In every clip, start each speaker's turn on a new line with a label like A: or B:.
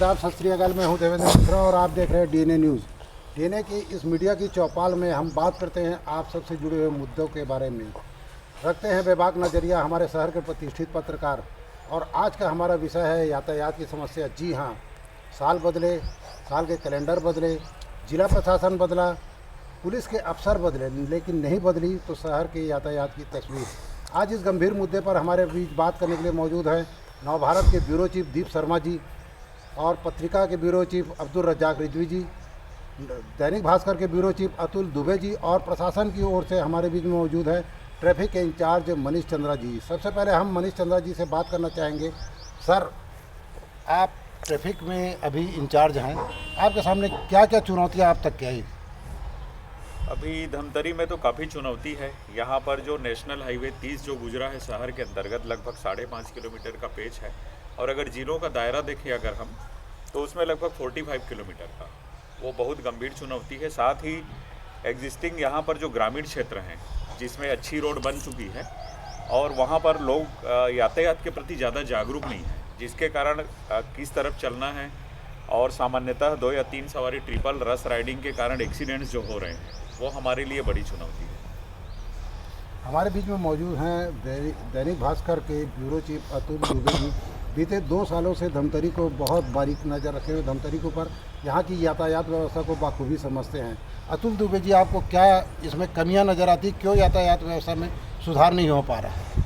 A: आदाब, सत श्री अकाल। मैं हूं देवेंद्र मिश्रा और आप देख रहे हैं डीएनए न्यूज़। डीएनए की इस मीडिया की चौपाल में हम बात करते हैं आप सबसे जुड़े हुए मुद्दों के बारे में, रखते हैं बेबाक नज़रिया हमारे शहर के प्रतिष्ठित पत्रकार। और आज का हमारा विषय है यातायात की समस्या। जी हाँ, साल बदले, साल के कैलेंडर बदले, जिला प्रशासन बदला, पुलिस के अफसर बदले, लेकिन नहीं बदली तो शहर के यातायात की तस्वीर। आज इस गंभीर मुद्दे पर हमारे बीच बात करने के लिए मौजूद है नवभारत के ब्यूरो चीफ दीप शर्मा जी और पत्रिका के ब्यूरो चीफ अब्दुल रज्जाक रिजवी जी, दैनिक भास्कर के ब्यूरो चीफ अतुल दुबे जी, और प्रशासन की ओर से हमारे बीच में मौजूद है ट्रैफिक के इंचार्ज मनीष चंद्रा जी। सबसे पहले हम मनीष चंद्रा जी से बात करना चाहेंगे। सर, आप ट्रैफिक में अभी इंचार्ज हैं, आपके सामने क्या क्या चुनौतियाँ आप तक क्या आई?
B: अभी धमतरी में तो काफ़ी चुनौती है। यहाँ पर जो नेशनल हाईवे 30 जो गुजरा है शहर के अंतर्गत, लगभग 5.5 किलोमीटर का पेच है, और अगर जिलों का दायरा देखें अगर हम, तो उसमें लगभग 45 किलोमीटर का, वो बहुत गंभीर चुनौती है। साथ ही एग्जिस्टिंग यहाँ पर जो ग्रामीण क्षेत्र हैं जिसमें अच्छी रोड बन चुकी है और वहाँ पर लोग यातायात के प्रति ज़्यादा जागरूक नहीं है, जिसके कारण किस तरफ चलना है और सामान्यतः 2 या 3 सवारी ट्रिपल रस राइडिंग के कारण एक्सीडेंट्स जो हो रहे हैं वो हमारे लिए बड़ी चुनौती है।
A: हमारे बीच में मौजूद हैं दैनिक भास्कर के ब्यूरो चीफ अतुल दुबे जी। बीते 2 सालों से धमतरी को बहुत बारीक नज़र रखे हुए धमतरी के ऊपर यहाँ की यातायात व्यवस्था को बाखूबी समझते हैं। अतुल दुबे जी, आपको क्या इसमें कमियां नज़र आती, क्यों यातायात व्यवस्था में सुधार नहीं हो पा रहा है?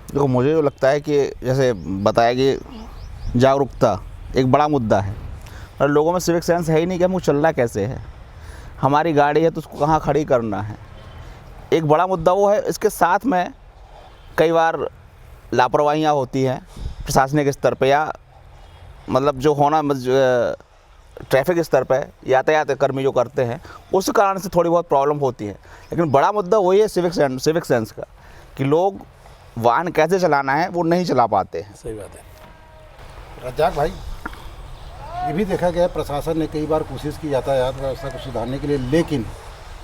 C: देखो, मुझे जो लगता है कि जैसे बताया कि जागरूकता एक बड़ा मुद्दा है और लोगों में सिविक सेंस है ही नहीं कि हमको चलना कैसे है। हमारी गाड़ी है तो उसको कहाँ खड़ी करना है, एक बड़ा मुद्दा वो है। इसके साथ में कई बार लापरवाहियाँ होती हैं प्रशासनिक स्तर पे, या मतलब जो होना ट्रैफिक स्तर पे यातायात कर्मी जो करते हैं उस कारण से थोड़ी बहुत प्रॉब्लम होती है। लेकिन बड़ा मुद्दा वही है सिविक सेंस का, कि लोग वाहन कैसे चलाना है वो नहीं चला पाते हैं।
D: सही बात है।
A: रज्जाक भाई, ये भी देखा गया प्रशासन ने कई बार कोशिश की यातायात व्यवस्था को सुधारने के लिए, लेकिन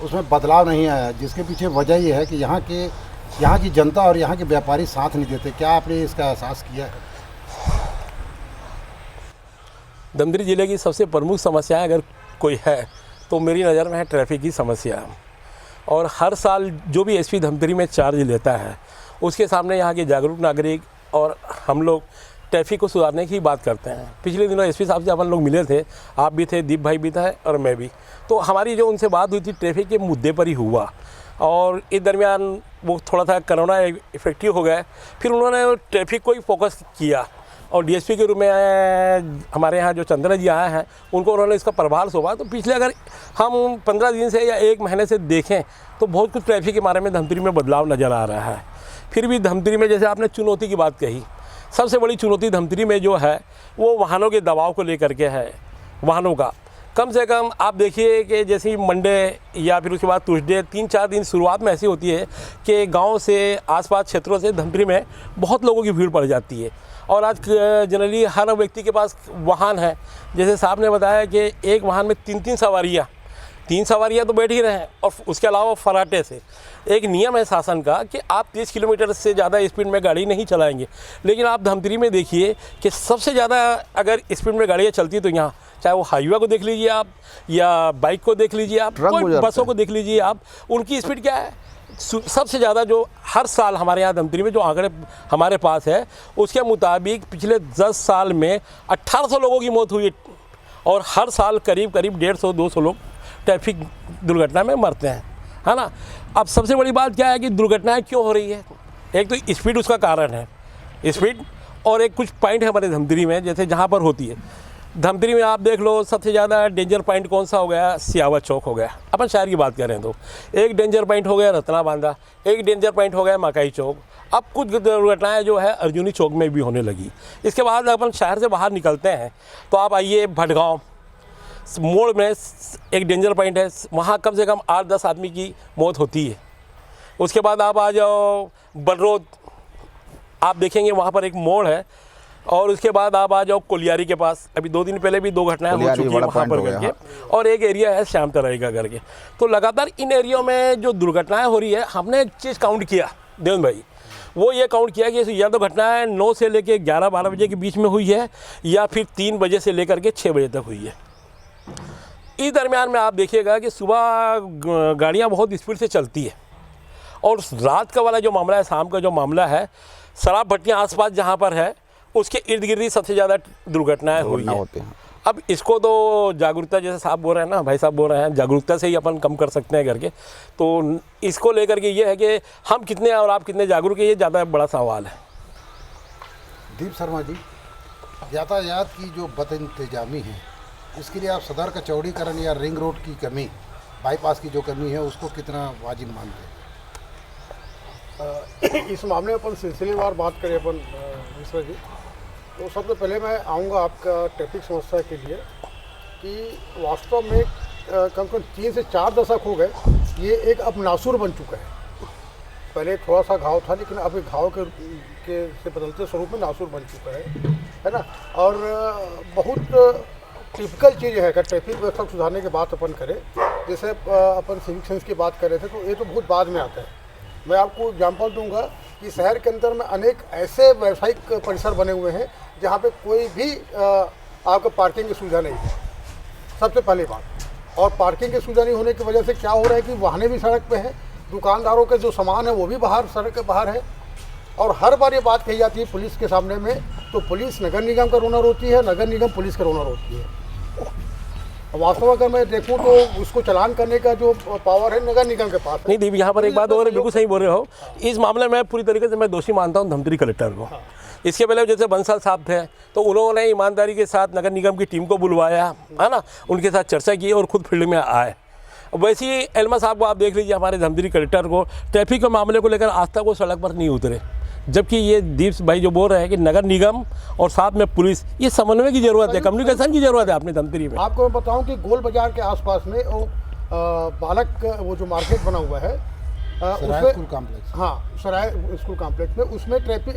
A: उसमें बदलाव नहीं आया, जिसके पीछे वजह ये है कि यहाँ की जनता और यहाँ के व्यापारी साथ नहीं देते। क्या आपने इसका एहसास किया है?
D: धमतरी ज़िले की सबसे प्रमुख समस्या अगर कोई है तो मेरी नज़र में है ट्रैफिक की समस्या। और हर साल जो भी एसपी धमतरी में चार्ज लेता है उसके सामने यहाँ के जागरूक नागरिक और हम लोग ट्रैफिक को सुधारने की बात करते हैं। पिछले दिनों एसपी साहब से अपन लोग मिले थे, आप भी थे, दीप भाई भी था और मैं भी। तो हमारी जो उनसे बात हुई थी ट्रैफिक के मुद्दे पर ही हुआ, और इस दरमियान वो थोड़ा सा कोरोना इफेक्टिव हो गया। फिर उन्होंने ट्रैफिक को ही फोकस किया और डीएसपी के रूप में हमारे यहाँ जो चंद्रा जी आए हैं उनको उन्होंने इसका प्रभाव सौंपा। तो पिछले अगर हम 15 दिन से या 1 महीने से देखें तो बहुत कुछ ट्रैफिक के बारे में धमतरी में बदलाव नज़र आ रहा है। फिर भी धमतरी में, जैसे आपने चुनौती की बात कही, सबसे बड़ी चुनौती धमतरी में जो है वो वाहनों के दबाव को लेकर के है। वाहनों का कम से कम आप देखिए कि जैसे मंडे या फिर उसके बाद ट्यूसडे 3-4 दिन शुरुआत में ऐसी होती है कि गांव से आसपास क्षेत्रों से धमतरी में बहुत लोगों की भीड़ पड़ जाती है। और आज जनरली हर व्यक्ति के पास वाहन है। जैसे साहब ने बताया कि एक वाहन में 3 सवारियाँ, 3 सवारियाँ तो बैठ ही रहे हैं, और उसके अलावा फराटे से एक नियम है शासन का कि आप 30 किलोमीटर से ज़्यादा स्पीड में गाड़ी नहीं चलाएंगे। लेकिन आप धमतरी में देखिए कि सबसे ज़्यादा अगर स्पीड में गाड़ियाँ चलती तो यहाँ, चाहे वो हाईवे को देख लीजिए आप या बाइक को देख लीजिए आप, कोई बसों को देख लीजिए आप, उनकी स्पीड क्या है सबसे ज़्यादा। जो हर साल हमारे यहाँ धमतरी में जो आंकड़े हमारे पास है उसके मुताबिक पिछले 10 साल में 1800 लोगों की मौत हुई, और हर साल करीब 150-200 लोग ट्रैफिक दुर्घटना में मरते हैं, है ना। अब सबसे बड़ी बात क्या है कि दुर्घटनाएं क्यों हो रही है? एक तो स्पीड उसका कारण है, स्पीड, और एक कुछ पॉइंट है हमारे धमतरी में जैसे जहाँ पर होती है। धमतरी में आप देख लो सबसे ज़्यादा डेंजर पॉइंट कौन सा हो गया? सियावत चौक हो गया। अपन शहर की बात करें तो एक डेंजर पॉइंट हो गया रत्ना बांधा, एक डेंजर पॉइंट हो गया मकाई चौक। अब कुछ दुर्घटनाएं जो है अर्जुनी चौक में भी होने लगी। इसके बाद अपन शहर से बाहर निकलते हैं तो आप आइए भटगांव मोड़ में एक डेंजर पॉइंट है, वहाँ कम से कम 8-10 आदमी की मौत होती है। उसके बाद आप आ जाओ बलरोद, आप देखेंगे वहाँ पर एक मोड़ है, और उसके बाद आप आ जाओ कोलियारी के पास, अभी 2 दिन पहले भी 2 घटनाएं हो चुकी है वहाँ पर करके, और एक एरिया है श्याम तराई का करके। तो लगातार इन एरियो में जो दुर्घटनाएं हो रही है, हमने एक चीज़ काउंट किया देवेंद्र भाई, वो ये काउंट किया कि या तो घटना है 9 से लेके 11-12 बजे के बीच में हुई है या फिर 3 बजे से लेकर के 6 बजे तक हुई है। इस दरमियान में आप देखिएगा कि सुबह गाड़ियाँ बहुत स्पीड से चलती है और रात का वाला जो मामला है, शाम का जो मामला है, शराब भट्टियाँ आसपास जहाँ पर है उसके इर्द गिर्द ही सबसे ज़्यादा दुर्घटनाएं हुई हैं। अब इसको तो जागरूकता, जैसे साहब बोल रहे हैं ना, भाई साहब बोल रहे हैं, जागरूकता से ही अपन कम कर सकते हैं करके। तो इसको लेकर के ये है कि हम कितने और आप कितने जागरूक हैं, ये ज़्यादा बड़ा सवाल है।
A: दीप शर्मा जी, यातायात की जो बदइंतजामी है, इसके लिए आप सदर का चौड़ीकरण या रिंग रोड की कमी, बाईपास की जो कमी है, उसको कितना वाजिब मानते हैं?
E: इस मामले में अपन सिलसिलेवार बात करें अपन मिश्रा जी, तो सबसे पहले मैं आऊँगा आपका ट्रैफिक समस्या के लिए कि वास्तव में कम से कम 3 से 4 दशक हो गए ये एक अब नासूर बन चुका है। पहले थोड़ा सा घाव था, लेकिन अब एक घाव के से बदलते स्वरूप में नासूर बन चुका है ना। और बहुत टिपिकल चीज़ है, अगर ट्रैफिक व्यवस्था सुधारने की बात अपन करें, जैसे अपन सिविक सेंस की बात कर रहे थे, तो ये तो बहुत बाद में आता है। मैं आपको एग्जांपल दूंगा कि शहर के अंदर में अनेक ऐसे व्यावसायिक परिसर बने हुए हैं जहाँ पे कोई भी आपको पार्किंग की सुविधा नहीं है, सबसे पहली बात। और पार्किंग की सुविधा नहीं होने की वजह से क्या हो रहा है कि वाहनें भी सड़क पे हैं, दुकानदारों के जो सामान है वो भी बाहर, सड़क के बाहर है। और हर बार ये बात कही जाती है पुलिस के सामने में, तो पुलिस नगर निगम का रोना रोती है, नगर निगम पुलिस का रोना रोती है। वास्तव में अगर मैं देखूं तो उसको चलान करने का जो पावर है नगर निगम के पास है।
D: नहीं दीप, यहाँ पर एक बात और बिल्कुल सही बोल रहे हो। इस मामले में पूरी तरीके से मैं दोषी मानता हूँ धमतरी कलेक्टर को। इसके पहले जैसे बंसल साहब थे, तो उन्होंने ईमानदारी के साथ नगर निगम की टीम को बुलवाया, है ना, उनके साथ चर्चा की और खुद फील्ड में आए। वैसे ही एलमा साहब को आप देख लीजिए, हमारे धमतरी कलेक्टर को ट्रैफिक के मामले को लेकर आज तक वो सड़क पर नहीं उतरे, जबकि ये दीप भाई जो बोल रहे हैं कि नगर निगम और साथ में पुलिस, ये समन्वय की जरूरत है, कम्युनिकेशन की जरूरत है अपने धमतरी में।
E: आपको मैं बताऊं कि गोल बाजार के आसपास में वो बालक वो जो मार्केट बना हुआ है,
A: सराय स्कूल कॉम्प्लेक्स,
E: हाँ सराय स्कूल कॉम्प्लेक्स में, उसमें ट्रैफिक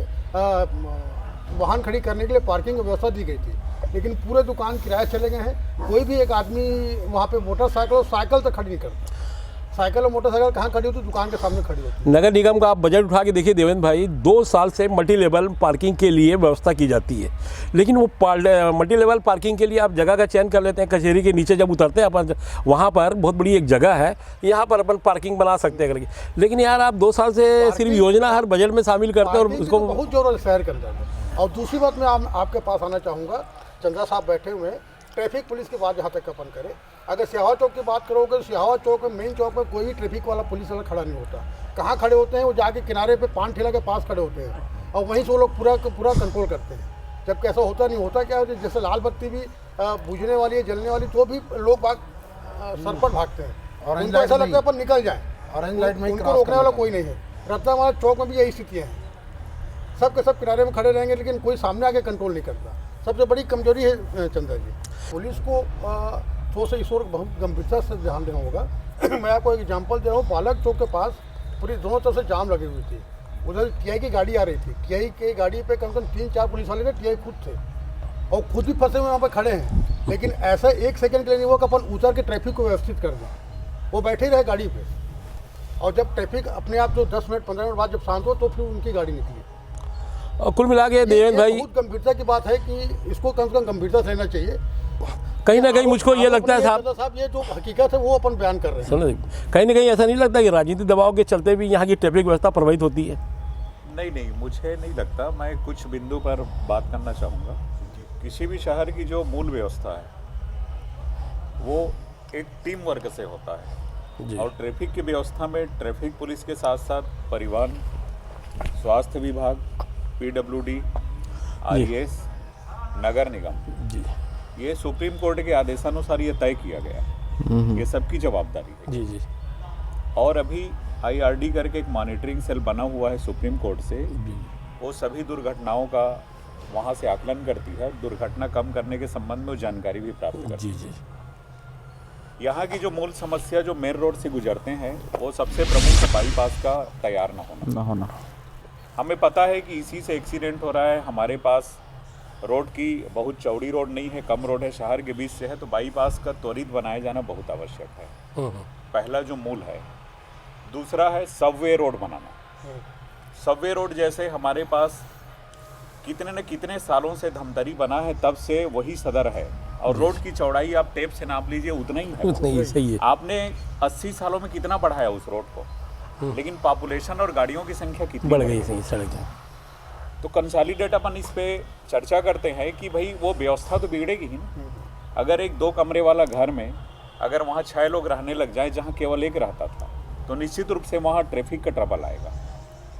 E: वाहन खड़ी करने के लिए पार्किंग की व्यवस्था दी गई थी, लेकिन पूरे दुकान किराए चले गए हैं। कोई भी एक आदमी वहाँ पे मोटरसाइकिल और साइकिल तक खड़ी नहीं करता। साइकिल और मोटरसाइकिल कहाँ खड़ी होती? दुकान के सामने खड़ी होती।
D: नगर निगम का आप बजट उठा के देखिए देवेंद्र भाई, 2 साल से मल्टी लेवल पार्किंग के लिए व्यवस्था की जाती है, लेकिन वो मल्टी लेवल पार्किंग के लिए आप जगह का चयन कर लेते हैं। कचहरी के नीचे जब उतरते हैं अपन, वहाँ पर बहुत बड़ी एक जगह है, यहाँ पर अपन पार्किंग बना सकते हैं करके। लेकिन यार आप 2 साल से सिर्फ योजना हर बजट में शामिल करते हैं और उसको
E: बहुत जरूरत है शहर के अंदर में। और दूसरी बात मैं आपके पास आना चाहूँगा, चंद्रा साहब बैठे हुए हैं, ट्रैफिक पुलिस की बात जहाँ तक अपन करें, अगर सिहावा चौक की बात करोगे तो सिहावा चौक में, मेन चौक में कोई भी ट्रैफिक वाला पुलिस वाला खड़ा नहीं होता। कहाँ खड़े होते हैं? वो जाके किनारे पे पान ठेला के पास खड़े होते हैं और वहीं से वो लोग पूरा कंट्रोल करते हैं। जब कैसा होता नहीं होता क्या, जैसे लाल बत्ती भी बुझने वाली है, जलने वाली, तो भी लोग सर पर भागते हैं और उनको ऐसा लगता है अपन निकल जाए,
A: ऑरेंज लाइट में
E: उनको रोकने वाला कोई नहीं है। रत्नावाला चौक में भी यही स्थितियाँ हैं, सब के सब किनारे में खड़े रहेंगे, लेकिन कोई सामने आके कंट्रोल नहीं करता। सबसे बड़ी कमजोरी है चंद्रा जी। पुलिस को थोड़ा सा इस ओर बहुत गंभीरता से ध्यान देना होगा। मैं आपको एक एग्जांपल दे रहा हूँ, बालक चौक के पास पूरी दोनों तरफ से जाम लगी हुई थी। उधर टीआई की गाड़ी आ रही थी, टीआई की गाड़ी पे कम से कम 3-4 पुलिस वाले थे, टीआई खुद थे और खुद भी फंसे हुए वहाँ पर खड़े हैं। लेकिन ऐसा 1 सेकंड के लिए नहीं हुआ कि अपन उतर के ट्रैफिक को व्यवस्थित कर दें। वो बैठे ही रहे गाड़ी पे, और जब ट्रैफिक अपने आप जो 10 मिनट 15 मिनट बाद जब शांत हो, तो फिर उनकी गाड़ी निकली।
D: और कुल मिला के देवेंद्र भाई,
E: बहुत गंभीरता की बात है कि इसको कम से कम गंभीरता से लेना चाहिए।
D: कहीं ना कहीं मुझको ये लगता है
E: साहब, ये जो हकीकत है वो अपन बयान कर रहे हैं।
D: सुनो, कहीं ना कहीं ऐसा नहीं लगता कि राजनीतिक दबाव के चलते भी यहाँ की ट्रैफिक व्यवस्था प्रभावित होती है?
B: नहीं, मुझे नहीं लगता। मैं कुछ बिंदु पर बात करना चाहूँगा। किसी भी शहर की जो मूल व्यवस्था है वो एक टीम वर्क से होता है, और ट्रैफिक की व्यवस्था में ट्रैफिक पुलिस के साथ साथ परिवहन, स्वास्थ्य विभाग, PWD, RES, नगर निगम जी, ये सुप्रीम कोर्ट के आदेशानुसार ये तय किया गया है, ये सबकी जवाबदारी है
D: जी।
B: और अभी IRD करके एक मॉनिटरिंग सेल बना हुआ है सुप्रीम कोर्ट से, वो सभी दुर्घटनाओं का वहाँ से आकलन करती है, दुर्घटना कम करने के संबंध में जानकारी भी प्राप्त करती है।
D: जी।
B: यहाँ की जो मूल समस्या जो मेन रोड से गुजरते हैं, वो सबसे प्रमुख है बाईपास का तैयार न होना। हमें पता है कि इसी से एक्सीडेंट हो रहा है। हमारे पास रोड की बहुत चौड़ी रोड नहीं है, कम रोड है, शहर के बीच से है, तो बाईपास का त्वरित बनाया जाना बहुत आवश्यक है। पहला जो मूल है। दूसरा है सबवे रोड बनाना। सबवे रोड जैसे हमारे पास कितने न कितने सालों से धमतरी बना है, तब से वही सदर है। और रोड की चौड़ाई आप टेप से नाप लीजिए, उतना ही है।
D: उतना ही सही है।
B: आपने 80 सालों में कितना बढ़ाया उस रोड को, लेकिन पॉपुलेशन और गाड़ियों की संख्या कितनी
D: बढ़ गई, सही सड़क है।
B: तो कंसोलिडेट अपन इस पे चर्चा करते हैं कि भाई वो व्यवस्था तो बिगड़ेगी ही ना। अगर एक 2 कमरे वाला घर में अगर वहाँ 6 लोग रहने लग जाए जहाँ केवल एक रहता था, तो निश्चित रूप से वहाँ ट्रैफिक का ट्रबल आएगा।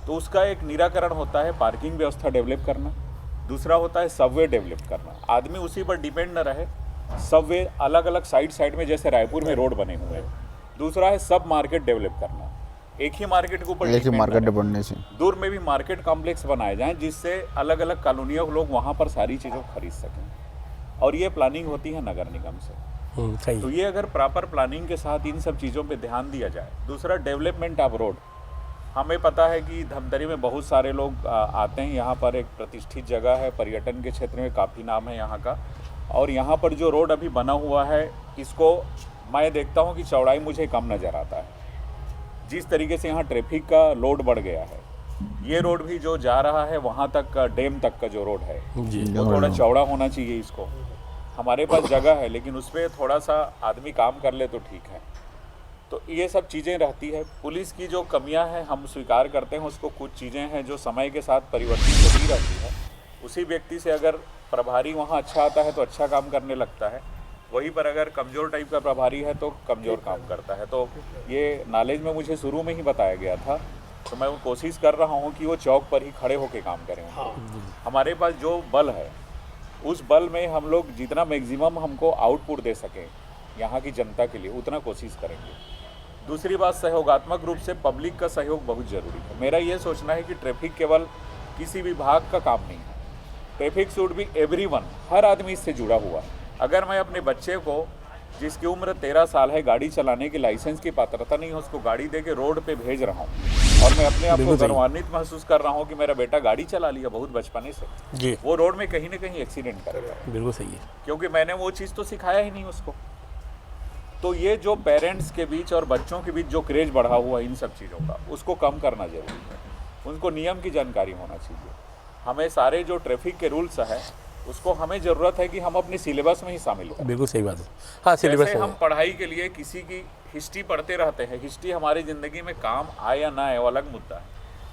B: तो उसका एक निराकरण होता है पार्किंग व्यवस्था डेवलप करना, दूसरा होता है सबवे डेवलप करना। आदमी उसी पर डिपेंड न रहे, सबवे अलग अलग साइड में जैसे रायपुर में रोड बने हुए हैं। दूसरा है सब मार्केट डेवलप करना, एक ही मार्केट के ऊपर
C: एक ही
B: depend
C: मार्केट
B: न रहे।
C: बनने से
B: दूर में भी मार्केट कॉम्प्लेक्स बनाए जाएं, जिससे अलग अलग कॉलोनियों के लोग वहाँ पर सारी चीज़ों को खरीद सकें। और ये प्लानिंग होती है नगर निगम से।
D: सही।
B: तो ये अगर प्रॉपर प्लानिंग के साथ इन सब चीज़ों पे ध्यान दिया जाए। दूसरा डेवलपमेंट ऑफ रोड, हमें पता है कि धमतरी में बहुत सारे लोग आते हैं। यहाँ पर एक प्रतिष्ठित जगह है, पर्यटन के क्षेत्र में काफ़ी नाम है यहाँ का। और यहाँ पर जो रोड अभी बना हुआ है, इसको मैं देखता हूँ कि चौड़ाई मुझे कम नज़र आता है। जिस तरीके से यहाँ ट्रैफिक का लोड बढ़ गया है, ये रोड भी जो जा रहा है वहाँ तक का डैम तक का जो रोड है
D: जी।
B: वो थोड़ा चौड़ा होना चाहिए। इसको हमारे पास जगह है, लेकिन उस पर थोड़ा सा आदमी काम कर ले तो ठीक है। तो ये सब चीज़ें रहती है। पुलिस की जो कमियां हैं हम स्वीकार करते हैं, उसको कुछ चीज़ें हैं जो समय के साथ परिवर्तित होती रहती है। उसी व्यक्ति से अगर प्रभारी वहाँ अच्छा आता है तो अच्छा काम करने लगता है, वहीं पर अगर कमज़ोर टाइप का प्रभारी है तो कमज़ोर काम करता है। तो ये नॉलेज में मुझे शुरू में ही बताया गया था, तो मैं वो कोशिश कर रहा हूँ कि वो चौक पर ही खड़े होकर काम करें। हमारे पास जो बल है, उस बल में हम लोग जितना मैक्सिमम हमको आउटपुट दे सकें यहाँ की जनता के लिए, उतना कोशिश करेंगे। दूसरी बात, सहयोगात्मक रूप से पब्लिक का सहयोग बहुत ज़रूरी है। मेरा ये सोचना है कि ट्रैफिक केवल किसी विभाग का काम नहीं है। ट्रैफिक शुड बी एवरीवन, हर आदमी इससे जुड़ा हुआ है। अगर मैं अपने बच्चे को, जिसकी उम्र 13 साल है, गाड़ी चलाने की लाइसेंस की पात्रता नहीं है, उसको गाड़ी दे के रोड पे भेज रहा हूँ और मैं अपने आप को गौरवान्वित महसूस कर रहा हूँ कि मेरा बेटा गाड़ी चला लिया बहुत बचपने से,
D: जी,
B: वो रोड में कहीं ना कहीं एक्सीडेंट करेगा,
D: बिल्कुल सही है।
B: क्योंकि मैंने वो चीज़ तो सिखाया ही नहीं उसको। तो ये जो पेरेंट्स के बीच और बच्चों के बीच जो क्रेज बढ़ा हुआ इन सब चीज़ों का, उसको कम करना जरूरी है। उनको नियम की जानकारी होना चाहिए। हमें सारे जो ट्रैफिक के रूल्स हैं, उसको हमें ज़रूरत है कि हम अपने सिलेबस में ही शामिल करें।
D: बिल्कुल सही बात है। हाँ, सिलेबस
B: जैसे हम पढ़ाई के लिए किसी की हिस्ट्री पढ़ते रहते हैं, हिस्ट्री हमारी ज़िंदगी में काम आए या ना आए वो अलग मुद्दा है,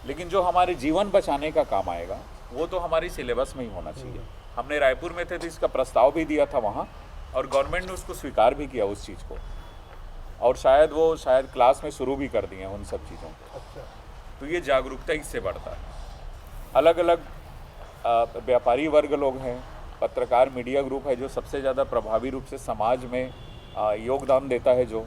B: लेकिन जो हमारे जीवन बचाने का काम आएगा वो तो हमारी सिलेबस में ही होना चाहिए। हमने रायपुर में थे तो इसका प्रस्ताव भी दिया था वहाँ, और गवर्नमेंट ने उसको स्वीकार भी किया उस चीज़ को, और शायद क्लास में शुरू भी कर दिए हैं उन सब चीज़ों को। तो ये जागरूकता इससे बढ़ता है। अलग अलग व्यापारी वर्ग लोग हैं, पत्रकार मीडिया ग्रुप है जो सबसे ज़्यादा प्रभावी रूप से समाज में योगदान देता है, जो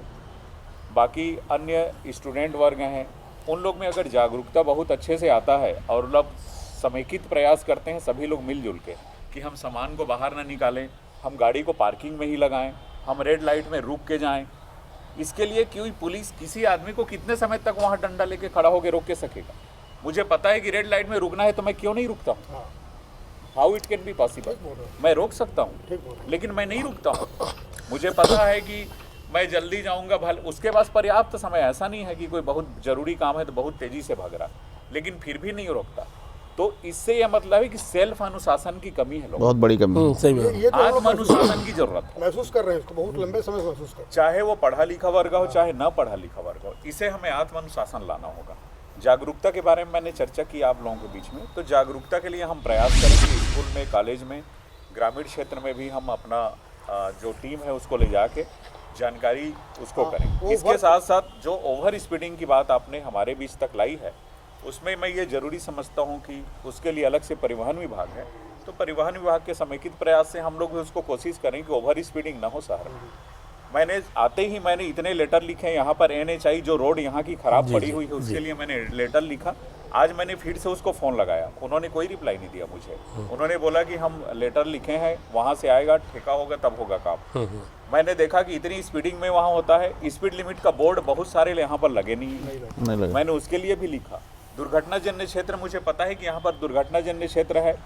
B: बाकी अन्य स्टूडेंट वर्ग हैं, उन लोग में अगर जागरूकता बहुत अच्छे से आता है और लोग समेकित प्रयास करते हैं सभी लोग मिलजुल के कि हम सामान को बाहर ना निकालें, हम गाड़ी को पार्किंग में ही लगाएं, हम रेड लाइट में रुक के जाएं। इसके लिए क्यों पुलिस किसी आदमी को कितने समय तक वहाँ डंडा लेके खड़ा होकर रोक के सकेगा? मुझे पता है कि रेड लाइट में रुकना है तो मैं क्यों नहीं रुकता हूँ? How it can be possible? मैं रोक सकता हूँ लेकिन मैं नहीं रुकता हूँ। मुझे पता है कि मैं जल्दी जाऊँगा, भले उसके पास पर्याप्त समय, ऐसा नहीं है कि कोई बहुत ज़रूरी काम है तो बहुत तेज़ी से भाग रहा, लेकिन फिर भी नहीं रोकता। तो इससे यह मतलब है कि सेल्फ अनुशासन की कमी है, लोग
C: बहुत बड़ी कमी।
D: सही बात।
E: ये तो
B: आत्म अनुशासन की जरूरत है।
E: महसूस कर रहे हैं इसको, बहुत लंबे समय से महसूस कर रहे हैं।
B: चाहे वो पढ़ा लिखा वर्ग हो चाहे ना पढ़ा लिखा वर्ग हो, इसे हमें आत्म अनुशासन लाना होगा। जागरूकता के बारे में मैंने चर्चा की आप लोगों के बीच में, तो जागरूकता के लिए हम प्रयास करेंगे स्कूल में, कॉलेज में, ग्रामीण क्षेत्र में भी हम अपना जो टीम है उसको ले जाके जानकारी उसको करें। इसके साथ साथ जो ओवर स्पीडिंग की बात आपने हमारे बीच तक लाई है, उसमें मैं ये ज़रूरी समझता हूँ कि उसके लिए अलग से परिवहन विभाग है, तो परिवहन विभाग के समेकित प्रयास से हम लोग भी उसको कोशिश करें कि ओवर स्पीडिंग ना हो शहर में। मैंने इतने लेटर लिखे यहाँ पर, NHI जो रोड यहाँ की ख़राब पड़ी हुई है उसके लिए मैंने लेटर लिखा। आज मैंने फिर से उसको फ़ोन लगाया, उन्होंने कोई रिप्लाई नहीं दिया मुझे। उन्होंने बोला कि हम लेटर लिखे हैं, वहाँ से आएगा, ठेका होगा तब होगा काम। मैंने देखा कि इतनी स्पीडिंग में वहाँ होता है, स्पीड लिमिट का बोर्ड बहुत सारे यहाँ पर लगे नहीं है, मैंने उसके लिए भी लिखा। दुर्घटनाजन्य क्षेत्र, मुझे पता है कि यहाँ पर दुर्घटनाजन्य क्षेत्र है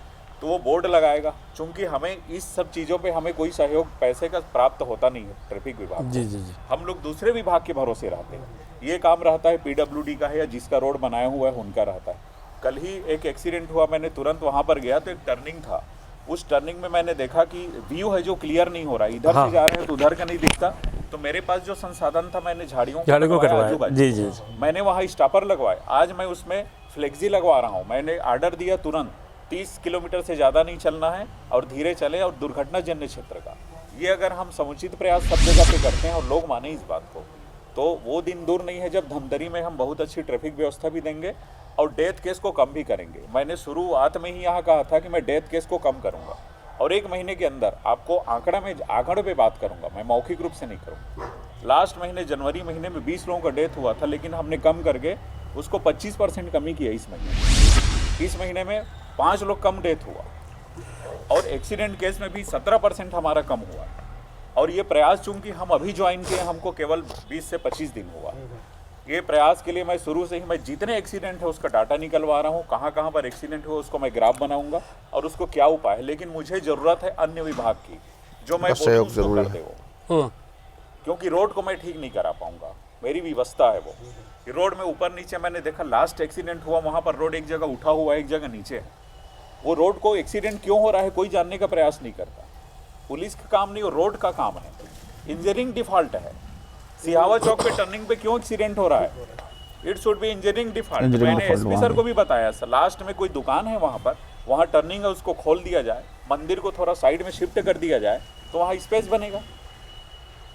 B: तो वो बोर्ड लगाएगा। चूंकि हमें इस सब चीज़ों पे हमें कोई सहयोग पैसे का प्राप्त होता नहीं है ट्रैफिक विभाग
D: जी
B: को।
D: जी जी।
B: हम लोग दूसरे विभाग के भरोसे रहते हैं। ये काम रहता है PWD का है या जिसका रोड बनाया हुआ है उनका रहता है। कल ही एक एक्सीडेंट हुआ, मैंने तुरंत वहाँ पर गया तो एक टर्निंग था, उस टर्निंग में मैंने देखा कि व्यू है जो क्लियर नहीं हो रहा, इधर से जा रहे हैं तो उधर का नहीं दिखता, तो मेरे पास जो संसाधन था मैंने झाड़ियों को
D: कटवाया।
B: आजू-बाजू।
D: जी जी
B: मैंने वहाँ स्टॉपर लगवाए, आज मैं उसमें फ्लेक्सी लगवा रहा हूँ। मैंने आर्डर दिया तुरंत 30 किलोमीटर से ज़्यादा नहीं चलना है और धीरे चले और दुर्घटनाजन्य क्षेत्र का। ये अगर हम समुचित प्रयास सब जगह पे करते हैं और लोग माने इस बात को, तो वो दिन दूर नहीं है जब धमतरी में हम बहुत अच्छी ट्रैफिक व्यवस्था भी देंगे और डेथ केस को कम भी करेंगे। मैंने शुरुआत में ही यहाँ कहा था कि मैं डेथ केस को कम करूँगा और 1 महीने के अंदर आपको आंकड़े पे बात करूँगा, मैं मौखिक रूप से नहीं करूँगा। लास्ट महीने जनवरी महीने में 20 लोगों का डेथ हुआ था, लेकिन हमने कम करके उसको 25% कमी किया इस महीने। इस महीने में 5 लोग कम डेथ हुआ और एक्सीडेंट केस में भी 17% हमारा कम हुआ। और ये प्रयास चूंकि हम अभी ज्वाइन किए, हमको केवल 20 से 25 दिन हुआ। ये प्रयास के लिए मैं शुरू से ही मैं जितने एक्सीडेंट है उसका डाटा निकलवा रहा हूँ, कहाँ कहाँ पर एक्सीडेंट हुआ उसको मैं ग्राफ बनाऊंगा और उसको क्या उपाय है। लेकिन मुझे ज़रूरत है अन्य विभाग की, जो मैं
C: सहयोग
B: उसको
C: जरूरी
B: कर
C: है।
B: दे वो, क्योंकि रोड को मैं ठीक नहीं करा पाऊंगा, मेरी व्यवस्था है वो। रोड में ऊपर नीचे मैंने देखा, लास्ट एक्सीडेंट हुआ वहाँ पर रोड एक जगह उठा हुआ है, एक जगह नीचे है। वो रोड को एक्सीडेंट क्यों हो रहा है कोई जानने का प्रयास नहीं करता। पुलिस का काम नहीं, वो रोड का काम है। इंजीनियरिंग डिफॉल्ट है। सिहावा चौक पे टर्निंग पे क्यों एक्सीडेंट हो रहा है? It should be engineering default. मैंने एसपी सर को भी बताया सर, लास्ट में कोई दुकान है वहाँ पर, वहाँ टर्निंग है, उसको खोल दिया जाए, मंदिर को थोड़ा साइड में शिफ्ट कर दिया जाए तो वहाँ स्पेस बनेगा।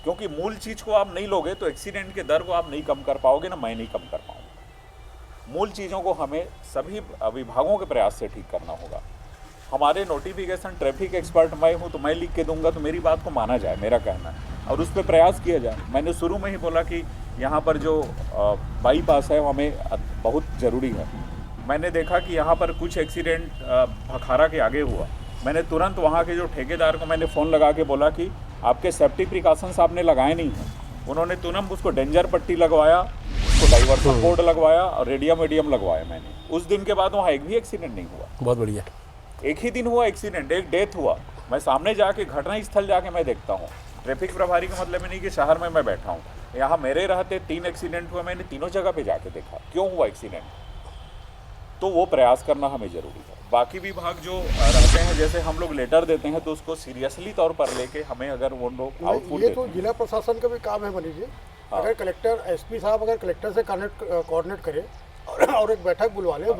B: क्योंकि मूल चीज़ को आप नहीं लोगे तो एक्सीडेंट के दर को आप नहीं कम कर पाओगे, ना मैं नहीं कम कर पाऊंगा। मूल चीज़ों को हमें सभी विभागों के प्रयास से ठीक करना होगा। हमारे नोटिफिकेशन ट्रैफिक एक्सपर्ट मैं हूँ तो मैं लिख के दूंगा तो मेरी बात को माना जाए, मेरा कहना है, और उस पर प्रयास किया जाए। मैंने शुरू में ही बोला कि यहाँ पर जो बाईपास है वो हमें बहुत ज़रूरी है। मैंने देखा कि यहाँ पर कुछ एक्सीडेंट भखारा के आगे हुआ, मैंने तुरंत वहाँ के जो ठेकेदार को मैंने फ़ोन लगा के बोला कि आपके सेफ्टी प्रिकॉशंस आपने लगाए नहीं हैं। उन्होंने तुरंत उसको डेंजर पट्टी लगवाया, उसको डाइवर्सन बोर्ड लगवाया और रेडियम वेडियम लगवाया मैंने। उस दिन के बाद वहाँ एक भी एक्सीडेंट नहीं हुआ।
D: बहुत बढ़िया।
B: एक ही दिन हुआ एक्सीडेंट, एक डेथ हुआ। मैं सामने जाके घटना स्थल जाके मैं देखता हूँ। ट्रैफिक प्रभारी का मतलब नहीं कि शहर में मैं बैठा हूँ, यहाँ मेरे रहते 3 एक्सीडेंट हुए, मैंने तीनों जगह पे जाके देखा क्यों हुआ एक्सीडेंट। तो वो प्रयास करना हमें ज़रूरी है। बाकी विभाग जो रहते हैं, जैसे हम लोग लेटर देते हैं तो उसको सीरियसली तौर पर लेके हमें अगर वो लोग आउटपुट
E: ये तो जिला प्रशासन का भी काम है मनीष जी। अगर कलेक्टर एसपी साहब अगर कलेक्टर से कोऑर्डिनेट करे और एक बैठक बुलवा ले,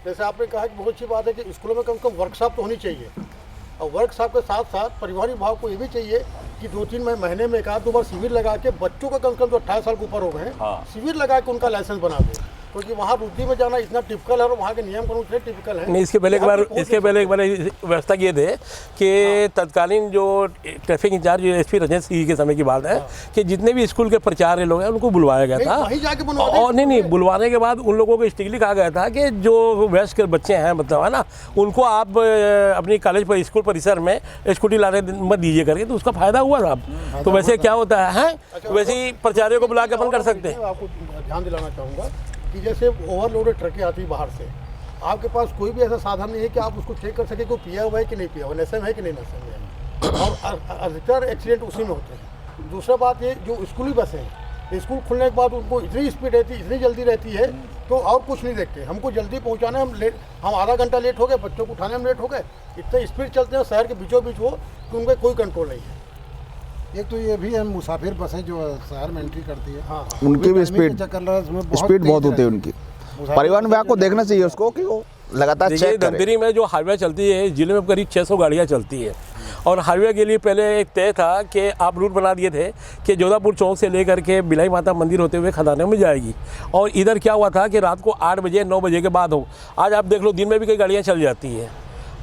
E: जैसे आपने कहा कि बहुत अच्छी बात है कि स्कूलों में कम से कम वर्कशॉप तो होनी चाहिए, और वर्कशॉप के साथ साथ परिवहन विभाग को ये भी चाहिए कि 2-3 महीने में 1-2 बार शिविर लगा के बच्चों का कम से कम जो 18 साल के ऊपर हो गए हैं, शिविर लगा के उनका लाइसेंस बना दे। क्योंकि वहाँ रुचि में जाना इतना टिपिकल है और वहाँ के नियम कानून इतने टिपिकल है।
D: नहीं, इसके पहले एक बार व्यवस्था किए थे कि तत्कालीन जो traffic in charge SP Rajneesh Singh के समय की बात है कि जितने भी स्कूल के प्राचार्य लोग हैं उनको बुलवाया गया था,
E: वहीं जाके
D: और नहीं बुलवाने के बाद उन लोगों को स्ट्रिक्टली कहा गया था कि जो वयस्क बच्चे हैं, मतलब है ना, उनको आप अपनी कॉलेज पर स्कूल परिसर में स्कूटी लाने मत दीजिए करके, तो उसका फायदा हुआ साहब। तो वैसे क्या होता है, वैसे ही प्राचार्यों को बुला के अपन कर सकते हैं।
E: आपको ध्यान दिलाना चाहूँगा कि जैसे ओवरलोडेड ट्रकें आती है बाहर से, आपके पास कोई भी ऐसा साधन नहीं है कि आप उसको चेक कर सके कोई पिया हुआ है कि नहीं पिया हुआ, नशे में है कि नहीं नशे में है, और अधिकतर एक्सीडेंट उसी में होते हैं। दूसरा बात ये, जो स्कूली बसें हैं, स्कूल खुलने के बाद उनको इतनी स्पीड रहती है, इतनी जल्दी रहती है, तो और कुछ नहीं देखते, हमको जल्दी पहुँचाना, हम आधा घंटा लेट हो गए, बच्चों को उठाने में लेट हो गए, इतने स्पीड चलते हैं शहर के बीचों बीच हो कि उनका कोई कंट्रोल नहीं है।
A: एक तो ये भी है मुसाफिर बसें जो शहर में एंट्री करती है, हाँ,
C: उनकी भी स्पीड बहुत होती है उनकी। परिवहन विभाग को देखना चाहिए उसको कि वो लगातार चेक करे।
D: धमतरी में जो हाईवे चलती है, जिले में करीब 600 गाड़ियाँ चलती है, और हाईवे के लिए पहले एक तय था कि आप रूट बना दिए थे कि जोधापुर चौक से लेकर के बिलाई माता मंदिर होते हुए खदानों में जाएगी, और इधर क्या हुआ था कि रात को 8 बजे 9 बजे के बाद हो। आज आप देख लो दिन में भी कई गाड़ियाँ चल जाती हैं,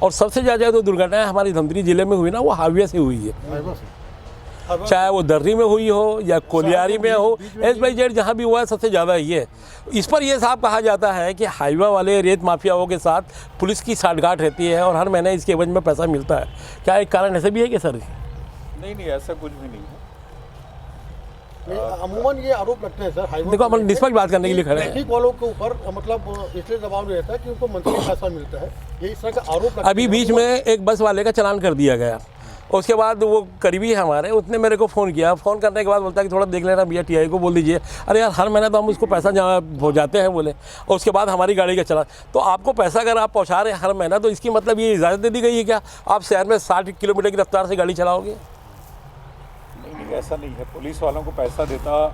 D: और सबसे ज़्यादा जो दुर्घटनाएँ हमारी धमतरी जिले में हुई ना, वो हाईवे से हुई है, चाहे वो दर्री में हुई हो या कोलियारी में हो, SYZ जहाँ भी हुआ है सबसे ज़्यादा ये है। इस पर यह साहब कहा जाता है कि हाईवे वाले रेत माफियाओं के साथ पुलिस की साठगांठ रहती है और हर महीने इसके एवज में पैसा मिलता है। क्या एक कारण ऐसे भी है कि सर?
B: नहीं, ऐसा कुछ भी नहीं है।
E: अमूमन ये आरोप लगते हैं सर, हाईवे
D: देखो अपन निष्पक्ष बात करने के लिए खड़े हैं।
E: ट्रैफिक वालों के ऊपर मतलब इसलिए दबाव नहीं रहता है कि उनको मंथली पैसा मिलता है, ये इस तरह का आरोप।
D: अभी बीच में एक बस वाले का चालान कर दिया गया उसके बाद वो करीबी है हमारे, उसने मेरे को फ़ोन किया। फ़ोन करने के बाद बोलता है कि थोड़ा देख लेना भैया, टीआई को बोल दीजिए। अरे यार हर महीने तो हम उसको पैसा जमा हो जाते हैं बोले, और उसके बाद हमारी गाड़ी का चला। तो आपको पैसा अगर आप पहुंचा रहे हैं हर महीना, तो इसकी मतलब ये इजाज़त दे दी गई है क्या आप शहर में 60 किलोमीटर की रफ्तार से गाड़ी चलाओगे?
B: नहीं, ऐसा नहीं है। पुलिस वालों को पैसा देता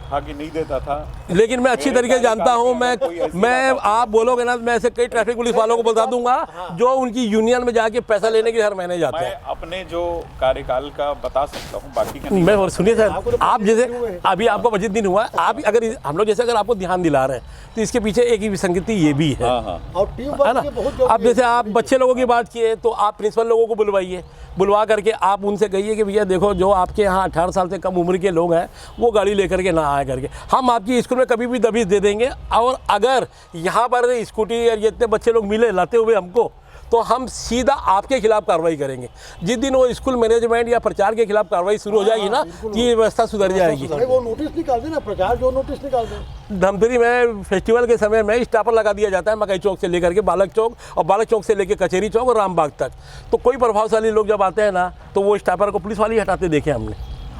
B: था कि नहीं देता था,
D: लेकिन मैं अच्छी तरीके से जानता हूँ। मैं आप बोलोगे ना, मैं ऐसे कई ट्रैफिक पुलिस वालों को बता दूंगा जो उनकी यूनियन में जाके पैसा लेने के लिए हर महीने जाते
B: मैं
D: हैं।
B: अपने जो कार्यकाल का बता सकता हूँ, बाकी का नहीं।
D: मैं और सुनिए सर, आप जैसे अभी आपको 25 दिन हुआ, आप अगर हम लोग जैसे अगर आपको ध्यान दिला रहे हैं तो इसके पीछे एक ही विसंगति ये भी है,
E: और टीम
D: है
E: वर्क
D: ना?
E: ये बहुत जरूरी
D: अब जैसे
E: है।
D: आप बच्चे लोगों की बात किए तो आप प्रिंसिपल लोगों को बुलवाइए, बुलवा करके आप उनसे कहिए कि भैया देखो, जो आपके यहाँ 18 साल से कम उम्र के लोग हैं वो गाड़ी लेकर के ना आए करके, हम आपकी स्कूल में कभी भी दबिश दे देंगे। और अगर यहाँ पर स्कूटी और जितने बच्चे लोग मिले लाते हुए हमको, तो हम सीधा आपके खिलाफ कार्रवाई करेंगे। जिस दिन वो स्कूल मैनेजमेंट या प्रचार के खिलाफ कार्रवाई शुरू हो जाएगी ना, तो ये व्यवस्था सुधर जाएगी।
E: अरे वो नोटिस निकाल दे ना, प्रचार जो नोटिस निकाल दे।
D: धमतरी में फेस्टिवल के समय में स्टापर लगा दिया जाता है, मकई चौक से लेकर के बालक चौक, और बालक चौक से लेकर कचहरी चौक और रामबाग तक। तो कोई प्रभावशाली लोग जब आते हैं ना, तो वो स्टापर को पुलिस वाले हटाते देखे हमने,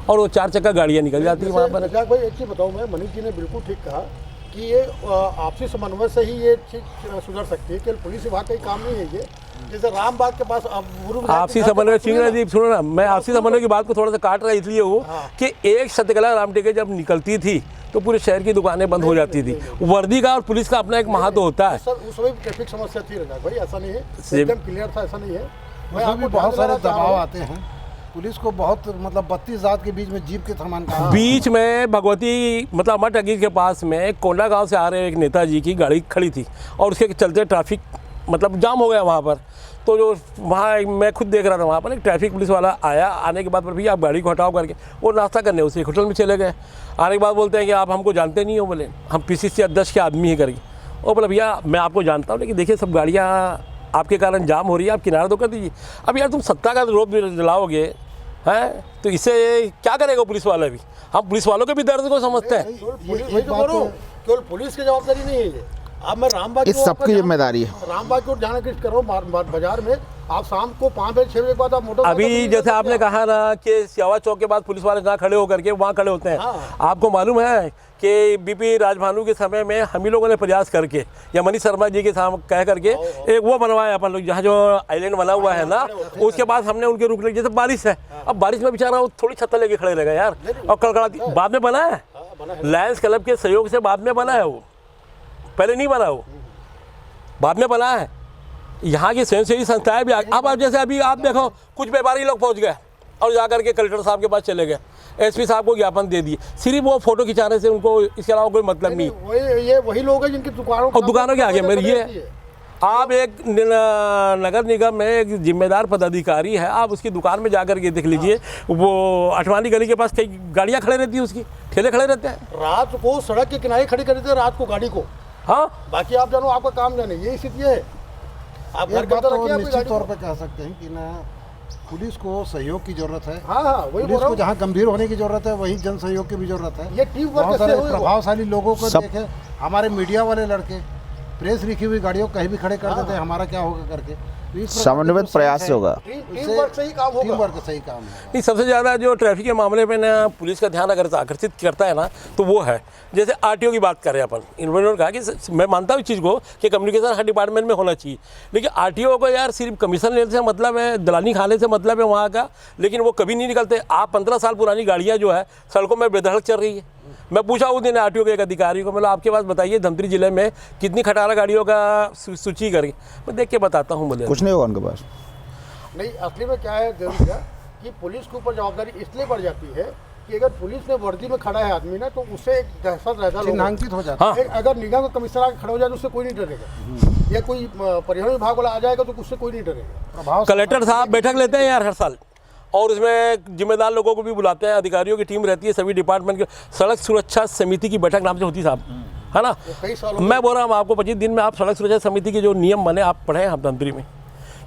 D: और वो 4 चक्का गाड़ियाँ निकल जाती है वहाँ पर।
E: रजाक भाई, एक चीज़ बताऊँ मैं, मनीष जी ने बिल्कुल ठीक कहा कि ये आपसी समन्वय से ही ये चीज़ सुधर सकती है कि पुलिस विभाग का ही काम नहीं है ये। जैसे रामबाग के पास
D: आपसी समन्वय, जी सुनो ना, मैं आपसी समन्वय की बात को थोड़ा सा काट रहा इसलिए हूँ कि एक शतकला रामटेके जब निकलती थी तो पूरे शहर की दुकानें बंद हो जाती थी। वर्दी का और पुलिस का अपना एक महत्व होता है।
E: सर उस समय ट्रैफिक समस्या थी रजाक भाई, ऐसा नहीं है, एकदम क्लियर था, ऐसा नहीं है।
A: उसमें भी बहुत सारे दबाव आते हैं, पुलिस को बहुत मतलब 32 जात के बीच में जीप के सामान का
D: बीच में भगवती मतलब अमर टगी के पास में कोंडा गांव से आ रहे एक नेताजी की गाड़ी खड़ी थी, और उसके चलते ट्रैफिक मतलब जाम हो गया वहाँ पर। तो जो वहाँ मैं खुद देख रहा था, वहाँ पर एक ट्रैफिक पुलिस वाला आया, आने के बाद पर भैया आप गाड़ी को हटाओ करके, वो नाश्ता करने उसे एक होटल में चले गए। आने के बाद बोलते हैं कि आप हमको जानते नहीं हो, बोले हम PCC अध्यक्ष के आदमी ही करके। और बोले भैया मैं आपको जानता हूँ, लेकिन देखिए सब गाड़ियाँ आपके कारण जाम हो रही है, आप किनारा तो कर दीजिए। अब यार तुम सत्ता का रोप जलाओगे हैं, तो इससे क्या करेगा पुलिस वाला भी? हम पुलिस वालों के भी दर्द को समझते हैं।
E: केवल पुलिस की जवाबदारी नहीं है ये। अब मैं रामबाग
C: इस सबकी जिम्मेदारी है।
E: रामबाग की ओर ध्यान आकृष्ट करो, बाजार में आप शाम को 5 बजे 6 बजे के बाद आप मोटर
D: अभी जैसे आपने कहा ना कि सियावा चौक के बाद पुलिस वाले जहाँ खड़े होकर के वहाँ खड़े होते हैं। आपको मालूम है कि BP राजभानु के समय में हम ही लोगों ने प्रयास करके, या मनीष शर्मा जी के सामने कह करके एक वो बनवाया अपन लोग, जहाँ जो आइलैंड बना हुआ है ना, उसके बाद हमने उनके रुकने, जैसे बारिश है, अब बारिश में बेचारा वो थोड़ी छत्ता लेके खड़े रहेगा यार, और कड़कड़ाती बाद में बना है, लायंस क्लब के सहयोग से बाद में बना है, वो पहले नहीं बना, वो बाद में बना है। यहाँ की स्वयंसेवी संस्थाएं भी अब जैसे अभी आप देखो, कुछ व्यापारी लोग पहुँच गए और जाकर के कलेक्टर साहब के पास चले गए, SP साहब को ज्ञापन दे दिए, सिर्फ वो फोटो खिंचाने से उनको इसके अलावा कोई मतलब नहीं।
E: वही लोग हैं जिनकी दुकानों
D: और दुकानों के आगे मेरी ये, आप एक नगर निगम में एक जिम्मेदार पदाधिकारी है, आप उसकी दुकान में जाकर के देख लीजिए, वो अठवानी गली के पास कई गाड़ियाँ खड़े रहती है, उसकी ठेले खड़े रहते हैं,
E: रात को सड़क के किनारे खड़ी कर देते हैं, रात को गाड़ी को।
D: हाँ, बाकी
E: आप जानो, आपका काम जाने, ये स्थिति है। आप घर के अंदर रखिए,
A: निश्चित तौर पर कह सकते हैं कि ना पुलिस को सहयोग की जरूरत है।
E: हाँ, वही
A: पुलिस को जहाँ गंभीर होने की जरूरत है, वहीं जन सहयोग की भी जरूरत है।
E: ये टीम वर्क
A: बहुत सारे प्रभावशाली लोगों को देखे, हमारे मीडिया वाले लड़के प्रेस लिखी हुई गाड़ियों कहीं भी खड़े कर देते हैं, हमारा क्या होगा करके।
C: समन्वित प्रयास से होगा,
E: टीम वर्क से ही काम होगा,
A: टीम वर्क सही काम है।
D: नहीं, सबसे ज़्यादा जो ट्रैफिक के मामले में ना पुलिस का ध्यान अगर आकर्षित करता है ना, तो वो है जैसे RTO की बात करें अपन। इन्होंने कहा कि मैं मानता हूँ इस चीज़ को कि कम्युनिकेशन हर डिपार्टमेंट में होना चाहिए, लेकिन RTO को यार सिर्फ कमीशन लेने से मतलब है, दलाली खाने से मतलब है वहाँ का, लेकिन वो कभी नहीं निकलते। आप 15 साल पुरानी गाड़ियाँ जो है सड़कों में बेधड़क चल रही है। मैं पूछा उस दिन RTO के एक अधिकारी को, मतलब आपके पास बताइए धमतरी जिले में कितनी खटारा गाड़ियों का सूची करके, मैं देख के बताता हूँ, बोले
C: कुछ नहीं होगा उनके पास।
E: नहीं, असली में क्या है कि पुलिस के ऊपर जवाबदारी इसलिए बढ़ जाती है कि अगर पुलिस में वर्दी में खड़ा है आदमी ना, तो उससे एक दहशत रहता है,
A: चिन्हांकित हो जाता है।
E: अगर निगम का कमिश्नर आगे खड़ा हो जाए तो उससे कोई नहीं डरेगा, या कोई परिवहन विभाग वाला आ जाएगा तो उससे कोई नहीं डरेगा।
D: कलेक्टर साहब बैठक लेते हैं यार हर साल, और उसमें जिम्मेदार लोगों को भी बुलाते हैं, अधिकारियों की टीम रहती है, सभी डिपार्टमेंट की सड़क सुरक्षा समिति की बैठक नाम से होती है साहब, है ना। मैं बोल रहा हूँ आपको 25 दिन में आप सड़क सुरक्षा समिति के जो नियम बने आप पढ़े हैं धमतरी में,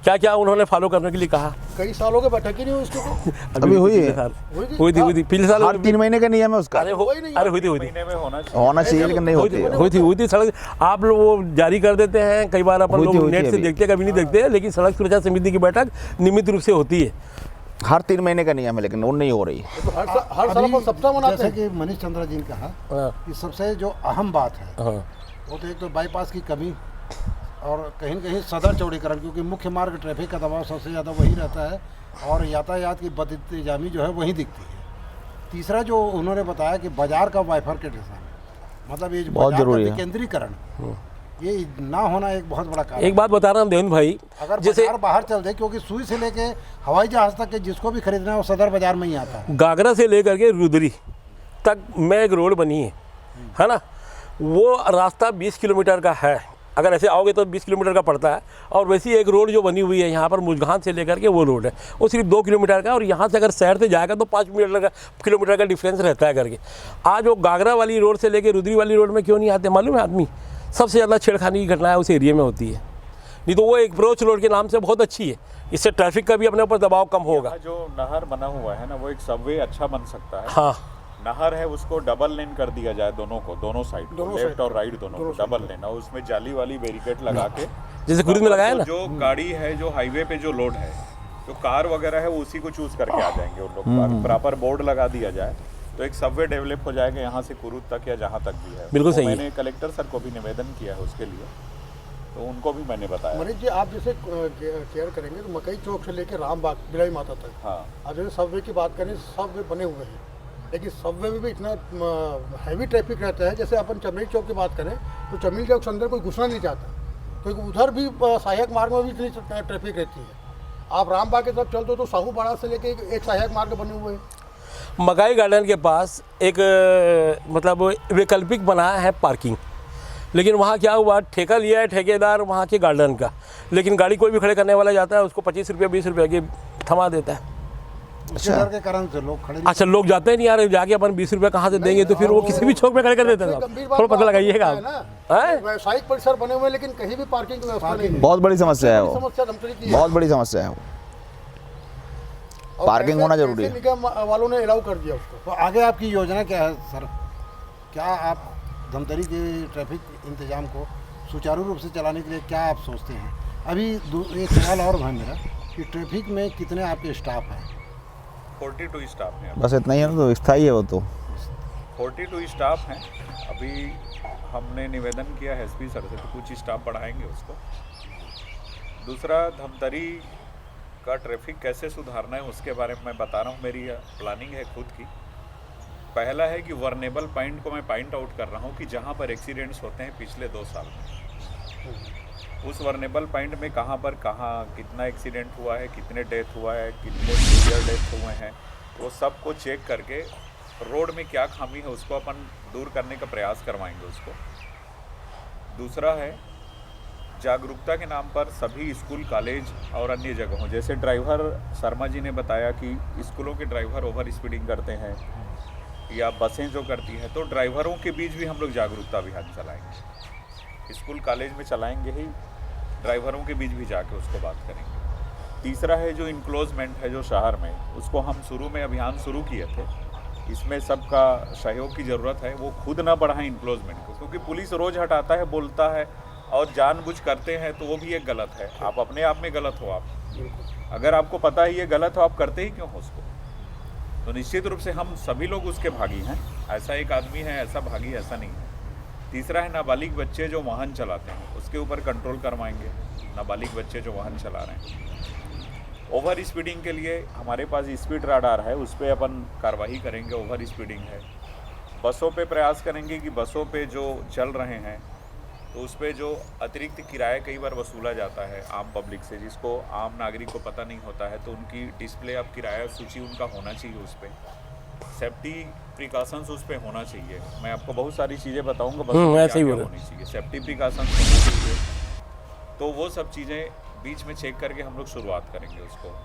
D: क्या क्या उन्होंने फॉलो करने के लिए कहा।
E: कई सालों के बैठक ही नहीं हुई उसकी, तो
C: अभी हुई है,
D: हुई थी पिछले साल,
C: हर 3 महीने का नियम है उसका।
D: अरे हुई थी
C: होना चाहिए, लेकिन नहीं
D: हुई थी सड़क। आप लोग वो जारी कर देते हैं, कई बार अपन लोग नेट से देखते हैं, कभी नहीं देखते, लेकिन सड़क सुरक्षा समिति की बैठक नियमित रूप से होती है।
C: हर 3 महीने का नियम है, लेकिन वो नहीं हो रही है।
E: तो हर साल अपन सप्ताह मनाते
A: जैसे
E: हैं।
A: कि मनीष चंद्रा जी ने कहा
D: हाँ
A: कि सबसे जो अहम बात है
D: हाँ
A: वो तो एक तो बाईपास की कमी और कहीं न कहीं सदर चौड़ीकरण, क्योंकि मुख्य मार्ग ट्रैफिक का दबाव सबसे ज़्यादा वही रहता है और यातायात की बदइंतजामी जो है वहीं दिखती है। तीसरा जो उन्होंने बताया कि बाजार का बाइफरकेशन, मतलब ये जो
C: बहुत
A: बाजार का
C: जरूरी है।
A: विकेंद्रीकरण, ये ना होना एक बहुत बड़ा कारण
D: एक बात बता रहा हूँ देवेंद्र भाई,
A: अगर
D: जैसे
A: बाजार बाहर चल जाए, क्योंकि सुई से लेके हवाई जहाज तक के जिसको भी खरीदना है वो सदर बाजार में ही आता है।
D: गागरा से लेकर के रुद्री तक में एक रोड बनी है ना, वो रास्ता 20 किलोमीटर का है। अगर ऐसे आओगे तो 20 किलोमीटर का पड़ता है, और वैसी एक रोड जो बनी हुई है यहाँ पर मुजगान से लेकर के वो रोड है, वो सिर्फ 2 किलोमीटर का, और यहाँ से अगर शहर से जाएगा तो 5 किलोमीटर का डिफरेंस रहता है करके। आज वो गागरा वाली रोड से लेकर रुद्री वाली रोड में क्यों नहीं आते मालूम है? आदमी सबसे ज़्यादा छेड़खानी की घटना है उस एरिया में होती है। नहीं तो वो एक अप्रोच रोड के नाम से बहुत अच्छी है, इससे ट्रैफिक का भी अपने ऊपर दबाव कम होगा।
B: जो नहर बना हुआ है ना, वो एक सबवे अच्छा बन सकता है।
D: हाँ
B: नहर है, उसको डबल लेन कर दिया जाए, दोनों साइड, लेफ्ट और राइट दोनों को डबल लेन, और उसमें जाली वाली बैरिकेड लगा के,
D: जैसे कुरुद में लगाया ना,
B: जो गाड़ी है जो हाईवे पे जो लोड है, जो कार वगैरह है, वो उसी को चूज करके आ जाएंगे उन लोग। प्रॉपर बोर्ड लगा दिया जाए तो एक सबवे डेवलप हो जाएगा यहाँ से कुरुद तक या जहाँ तक भी है।
D: बिल्कुल
B: तो
D: सही है।
B: मैंने कलेक्टर सर को भी निवेदन किया है उसके लिए, तो उनको भी मैंने बताया।
E: मनीष जी, आप जैसे केयर करेंगे तो मकई चौक से लेकर रामबाग बिलाई माता तक,
B: हाँ,
E: अब जैसे सबवे की बात करें, सबवे बने हुए हैं, लेकिन सबवे में भी इतना हैवी ट्रैफिक रहता है। जैसे अपन चमेली चौक की बात करें तो चमेली चौक के अंदर कोई घुसना नहीं चाहता, क्योंकि उधर भी सहायक मार्ग में भी इतनी ट्रैफिक रहती है। आप रामबाग की तरफ चलते हो तो साहूपाड़ा से लेके एक सहायक मार्ग बने हुए हैं।
D: मकाई गार्डन के पास एक मतलब वैकल्पिक बनाया है पार्किंग, लेकिन वहाँ क्या हुआ, ठेका लिया है ठेकेदार वहाँ के गार्डन का, लेकिन गाड़ी कोई भी खड़े करने वाला जाता है उसको 25 रुपये 20 रुपये की थमा देता है।
A: इसके डर के कारण से लोग खड़े
D: अच्छा, लोग जाते हैं नहीं यार, जाके अपन 20 रुपये कहाँ से देंगे, तो फिर वो किसी भी चौक में खड़े कर देते हैं।
E: गंभीर
D: थोड़ा पता लगाइएगा
E: है ना,
D: आप।
E: व्यावसायिक परिसर बने हुए हैं लेकिन कहीं भी पार्किंग की व्यवस्था नहीं है।
C: बहुत बड़ी समस्या है वो,
E: समस्या धमतरी की है।
C: बहुत बड़ी समस्या है वो।
E: और
C: पार्किंग
E: कैसे-
C: होना जरूरी
E: कैसे
C: है।
E: निगम वालों ने अलाउ कर दिया उसको।
A: तो आगे आपकी योजना क्या है सर? क्या आप धमतरी के ट्रैफिक इंतजाम को सुचारू रूप से चलाने के लिए क्या आप सोचते हैं? अभी एक सवाल और है मेरा कि ट्रैफिक में कितने आपके स्टाफ हैं?
B: 42 स्टाफ हैं।
C: बस इतना ही है, तो स्थायी है वो तो।
B: 42 स्टाफ हैं। अभी हमने निवेदन किया है एसपी सर से, तो कुछ स्टाफ बढ़ाएंगे उसको। दूसरा, धमतरी का ट्रैफिक कैसे सुधारना है उसके बारे में मैं बता रहा हूँ। मेरी प्लानिंग है खुद की। पहला है कि वर्नेबल पॉइंट को मैं पॉइंट आउट कर रहा हूँ कि जहाँ पर एक्सीडेंट्स होते हैं पिछले 2 साल में, उस वर्नेबल पॉइंट में कहाँ पर कितना एक्सीडेंट हुआ है, कितने डेथ हुआ है, कितने सीवियर डेथ हुए हैं, वो सब को चेक करके रोड में क्या खामी है उसको अपन दूर करने का प्रयास करवाएंगे उसको। दूसरा है, जागरूकता के नाम पर सभी स्कूल, कॉलेज और अन्य जगहों, जैसे ड्राइवर शर्मा जी ने बताया कि स्कूलों के ड्राइवर ओवर स्पीडिंग करते हैं या बसें जो करती हैं, तो ड्राइवरों के बीच भी हम लोग जागरूकता अभियान चलाएंगे। स्कूल कॉलेज में चलाएंगे ही, ड्राइवरों के बीच भी जाके उसको बात करेंगे। तीसरा है जो इनक्लोजमेंट है जो शहर में, उसको हम शुरू में अभियान शुरू किए थे, इसमें सबका सहयोग की ज़रूरत है। वो खुद ना बढ़ाएं इनक्लोजमेंट को, क्योंकि पुलिस रोज़ हटाता है, बोलता है और जानबूझ करते हैं, तो वो भी एक गलत है। आप अपने आप में गलत हो। आप अगर आपको पता है ये गलत हो, आप करते ही क्यों हो उसको? तो निश्चित रूप से हम सभी लोग उसके भागी हैं। ऐसा एक आदमी है ऐसा भागी, ऐसा नहीं है। तीसरा है नाबालिग बच्चे जो वाहन चलाते हैं, उसके ऊपर कंट्रोल करवाएंगे। नाबालिग बच्चे जो वाहन चला रहे हैं, ओवर स्पीडिंग के लिए हमारे पास स्पीड राडार है, उस पर अपन कार्रवाई करेंगे। ओवर स्पीडिंग है। बसों पे प्रयास करेंगे कि बसों पे जो चल रहे हैं तो उस पर जो अतिरिक्त किराया कई बार वसूला जाता है आम पब्लिक से, जिसको आम नागरिक को पता नहीं होता है, तो उनकी डिस्प्ले अब किराया सूची उनका होना चाहिए। उस पर सेफ्टी प्रिकॉशंस उस पर होना चाहिए। मैं आपको बहुत सारी चीज़ें बताऊंगा, बस
D: ऐसे ही बोल रहा हूं।
B: होनी चाहिए, सेफ्टी प्रिकॉशंस होना चाहिए। तो वो सब चीज़ें बीच में चेक करके हम लोग शुरुआत करेंगे उसको।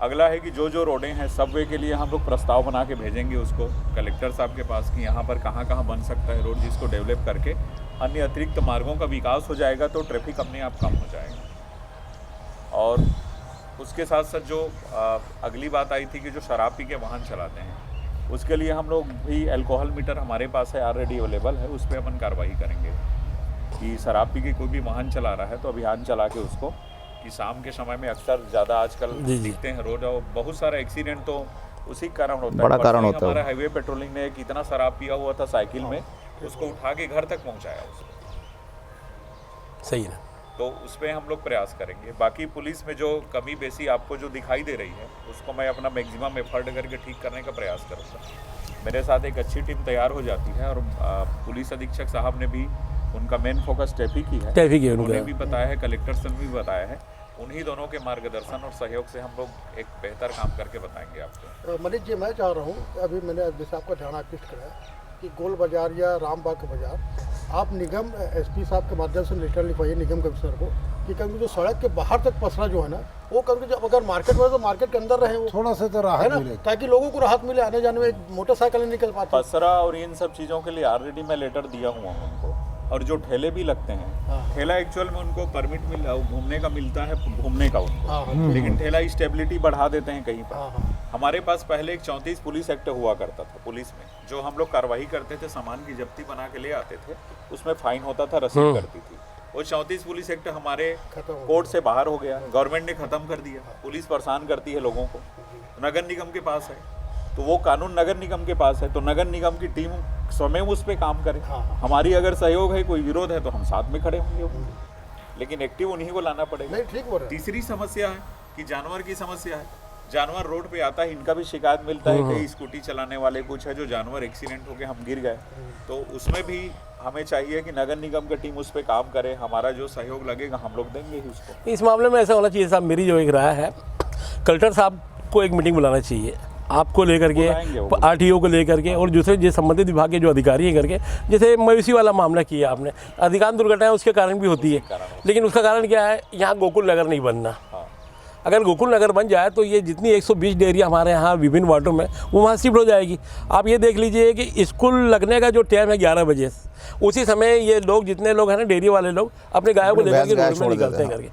B: अगला है कि जो रोडें हैं सबवे के लिए हम लोग प्रस्ताव बना के भेजेंगे उसको कलेक्टर साहब के पास कि यहाँ पर कहाँ कहाँ बन सकता है रोड, जिसको डेवलप करके अन्य अतिरिक्त मार्गों का विकास हो जाएगा तो ट्रैफिक अपने आप कम हो जाएगा। और उसके साथ साथ जो अगली बात आई थी कि जो शराब पी के वाहन चलाते हैं, उसके लिए हम लोग भी अल्कोहल मीटर हमारे पास है, ऑलरेडी अवेलेबल है, उस पर अपन कार्रवाई करेंगे कि शराब पी के कोई भी वाहन चला रहा है तो अभियान चला के उसको कि शाम के समय में अक्सर ज़्यादा आजकल
D: जी, जी।
B: दिखते हैं रोड, और बहुत सारा एक्सीडेंट तो उसी कारण होता है।
C: बड़ा कारण
B: परसों ही
C: होता है
B: हमारा
C: वो।
B: हाईवे पेट्रोलिंग ने एक इतना शराब पिया हुआ था साइकिल में, उसको उठा के घर तक पहुंचाया उसको।
D: सही है।
B: तो उस पर हम लोग प्रयास करेंगे। बाकी पुलिस में जो कमी बेसी आपको जो दिखाई दे रही है, उसको मैं अपना मैक्सिमम एफर्ट करके ठीक करने का प्रयास करूँगा। मेरे साथ एक अच्छी टीम तैयार हो जाती है, और पुलिस अधीक्षक साहब ने भी, उनका मेन फोकस ट्रैफिक ही है,
D: ट्रैफिक ही है
B: उन्होंने
D: उनका।
B: भी बताया है, कलेक्टर सर भी बताया है। उन्हीं दोनों के मार्गदर्शन और सहयोग से हम लोग एक बेहतर काम करके बताएंगे आपको।
E: मनीष जी, मैं चाह रहा हूँ, अभी मैंने जैसे आपका ध्यान आकृष्ट कराया कि गोल बाजार या रामबाग का बाजार, आप निगम एसपी साहब के माध्यम से लेटर लिखवाइए निगम कमिश्नर को कि कभी जो सड़क के बाहर तक पसरा जो है ना, वो कभी जब अगर मार्केट में तो मार्केट के अंदर रहे वो,
A: थोड़ा सा तो
E: है
A: राहत
E: ना,
A: मिलेगी।
E: ताकि लोगों को राहत मिले, आने जाने में एक मोटरसाइकिल नहीं निकल पाती।
B: पसरा और इन सब चीज़ों के लिए ऑलरेडी मैं लेटर दिया हुआ हूँ उनको। और जो ठेले भी लगते हैं,
E: हाँ।
B: ठेला एक्चुअल में उनको परमिट मिला, घूमने का मिलता है, घूमने का उनको,
E: हाँ, हाँ,
B: लेकिन ठेला स्टेबिलिटी बढ़ा देते हैं कहीं पर।
E: हाँ, हाँ।
B: हमारे पास पहले एक 34 पुलिस एक्ट हुआ करता था पुलिस में, जो हम लोग कार्रवाई करते थे, सामान की जब्ती बना के ले आते थे, उसमें फाइन होता था, रसीद करती थी। वो 34 पुलिस एक्ट हमारे
E: खत्म हो
B: कोर्ट से बाहर हो गया, गवर्नमेंट ने खत्म कर दिया। पुलिस परेशान करती है लोगों को, नगर निगम के पास है, तो वो कानून नगर निगम के पास है, तो नगर निगम की टीम स्वयं उस पर काम करे।
E: हाँ, हाँ।
B: हमारी अगर सहयोग है, कोई विरोध है, तो हम साथ में खड़े होंगे, लेकिन एक्टिव उन्हीं को लाना पड़ेगा।
E: नहीं, ठीक बोल रहे हैं।
B: तीसरी समस्या है कि जानवर की समस्या है। जानवर रोड पे आता है, इनका भी शिकायत मिलता है, कई स्कूटी चलाने वाले कुछ है जो जानवर एक्सीडेंट होके हम गिर गए, तो उसमें भी हमें चाहिए कि नगर निगम की टीम उस पर काम करे। हमारा जो सहयोग लगेगा हम लोग देंगे ही उसको।
D: इस मामले में ऐसा होना चाहिए साहब, मेरी जो एक राय है, कलेक्टर साहब को एक मीटिंग बुलाना चाहिए, आपको लेकर
B: बुलाएंगे वो।
D: के, आरटीओ को लेकर के, और दूसरे जो संबंधित विभाग के जो अधिकारी हैं करके, जैसे मवेशी वाला मामला किया आपने, अधिकांश दुर्घटनाएं उसके कारण भी होती है, लेकिन उसका कारण क्या है, यहाँ गोकुल नगर नहीं बनना। अगर गोकुल नगर बन जाए तो ये जितनी 120 डेयरियाँ हमारे यहाँ विभिन्न वार्डों में, वो वहाँ शिफ्ट हो जाएगी। आप ये देख लीजिए कि स्कूल लगने का जो टाइम है 11 बजे, उसी समय ये लोग, जितने लोग हैं ना डेयरी वाले लोग, अपने गायों को लेकर के रोड में निकलते हैं करके।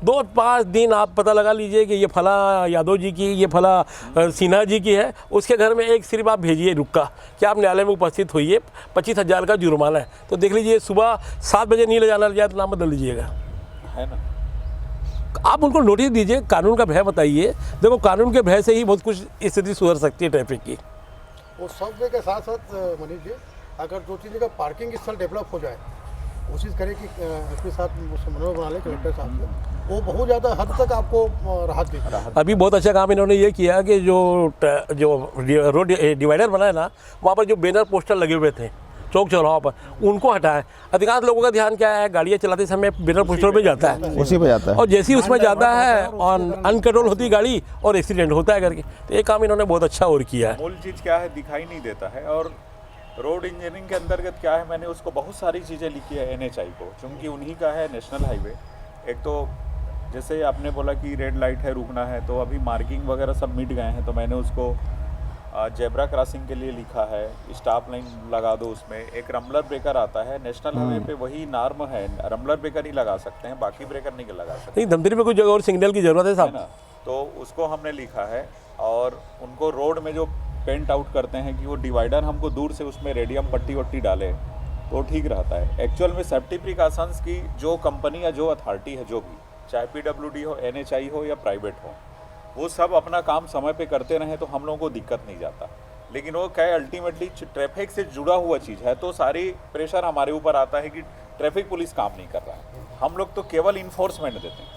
D: 2-5 दिन आप पता लगा लीजिए कि ये फला यादव जी की, ये फला सिन्हा जी की है, उसके घर में एक सिर्फ आप भेजिए रुक्का कि आप न्यायालय में उपस्थित होइए, 25,000 का जुर्माना है। तो देख लीजिए, सुबह 7 बजे नहीं ले जाना जाए तो नाम बदल लीजिएगा,
B: है ना।
D: आप उनको नोटिस दीजिए, कानून का भय बताइए। देखो, कानून के भय से ही बहुत कुछ स्थिति सुधर सकती है ट्रैफिक की।
E: वो सब के साथ साथ मनीष जी, अगर 2-3 जगह पार्किंग स्थल डेवलप हो जाए, कोशिश करें कि एसपी साहब समन्वय बना लें कलेक्टर साहब से, वो बहुत ज़्यादा हद तक आपको राहत देगी।
D: अभी बहुत अच्छा काम इन्होंने ये किया कि जो रोड डिवाइडर बना है ना, वहाँ पर जो बैनर पोस्टर लगे हुए थे चौक चौराहों पर, उनको हटाएं। अधिकांश लोगों का ध्यान क्या है, गाड़ियाँ चलाते समय बैनर पोस्टर पे जाता है,
C: उसी पे जाता है।
D: और जैसे ही उसमें जाता है और अनकंट्रोल होती गाड़ी और एक्सीडेंट होता है करके। तो ये काम इन्होंने बहुत अच्छा और किया है।
B: मूल चीज़ क्या है, दिखाई नहीं देता है। और रोड इंजीनियरिंग के अंतर्गत क्या है, मैंने उसको बहुत सारी चीज़ें लिखी है NHI को, क्योंकि उन्हीं का है नेशनल हाईवे। एक तो जैसे आपने बोला कि रेड लाइट है, रुकना है, तो अभी मार्किंग वगैरह सब मिट गए हैं, तो मैंने उसको जेब्रा क्रॉसिंग के लिए लिखा है, स्टॉप लाइन लगा दो। उसमें एक रम्बलर ब्रेकर आता है नेशनल हाईवे पे, वही नॉर्म है, रम्बलर ब्रेकर ही लगा सकते हैं, बाकी ब्रेकर नहीं लगा सकते,
D: नहीं, धमतरी में कुछ जगह और सिग्नल की ज़रूरत है
B: है
D: साहब।
B: ना। तो उसको हमने लिखा है, और उनको रोड में जो पेंट आउट करते हैं कि वो डिवाइडर हमको दूर से उसमें रेडियम पट्टी वट्टी डाले तो ठीक रहता है। एक्चुअल में सेफ्टी प्रिकॉशंस की जो कंपनी या जो अथॉरिटी है, जो भी, चाहे PWD हो, NHI हो या प्राइवेट हो, वो सब अपना काम समय पे करते रहे तो हम लोगों को दिक्कत नहीं जाता। लेकिन वो क्या है, अल्टीमेटली ट्रैफिक से जुड़ा हुआ चीज़ है, तो सारी प्रेशर हमारे ऊपर आता है कि ट्रैफिक पुलिस काम नहीं कर रहा है। हम लोग तो केवल इन्फोर्समेंट देते हैं,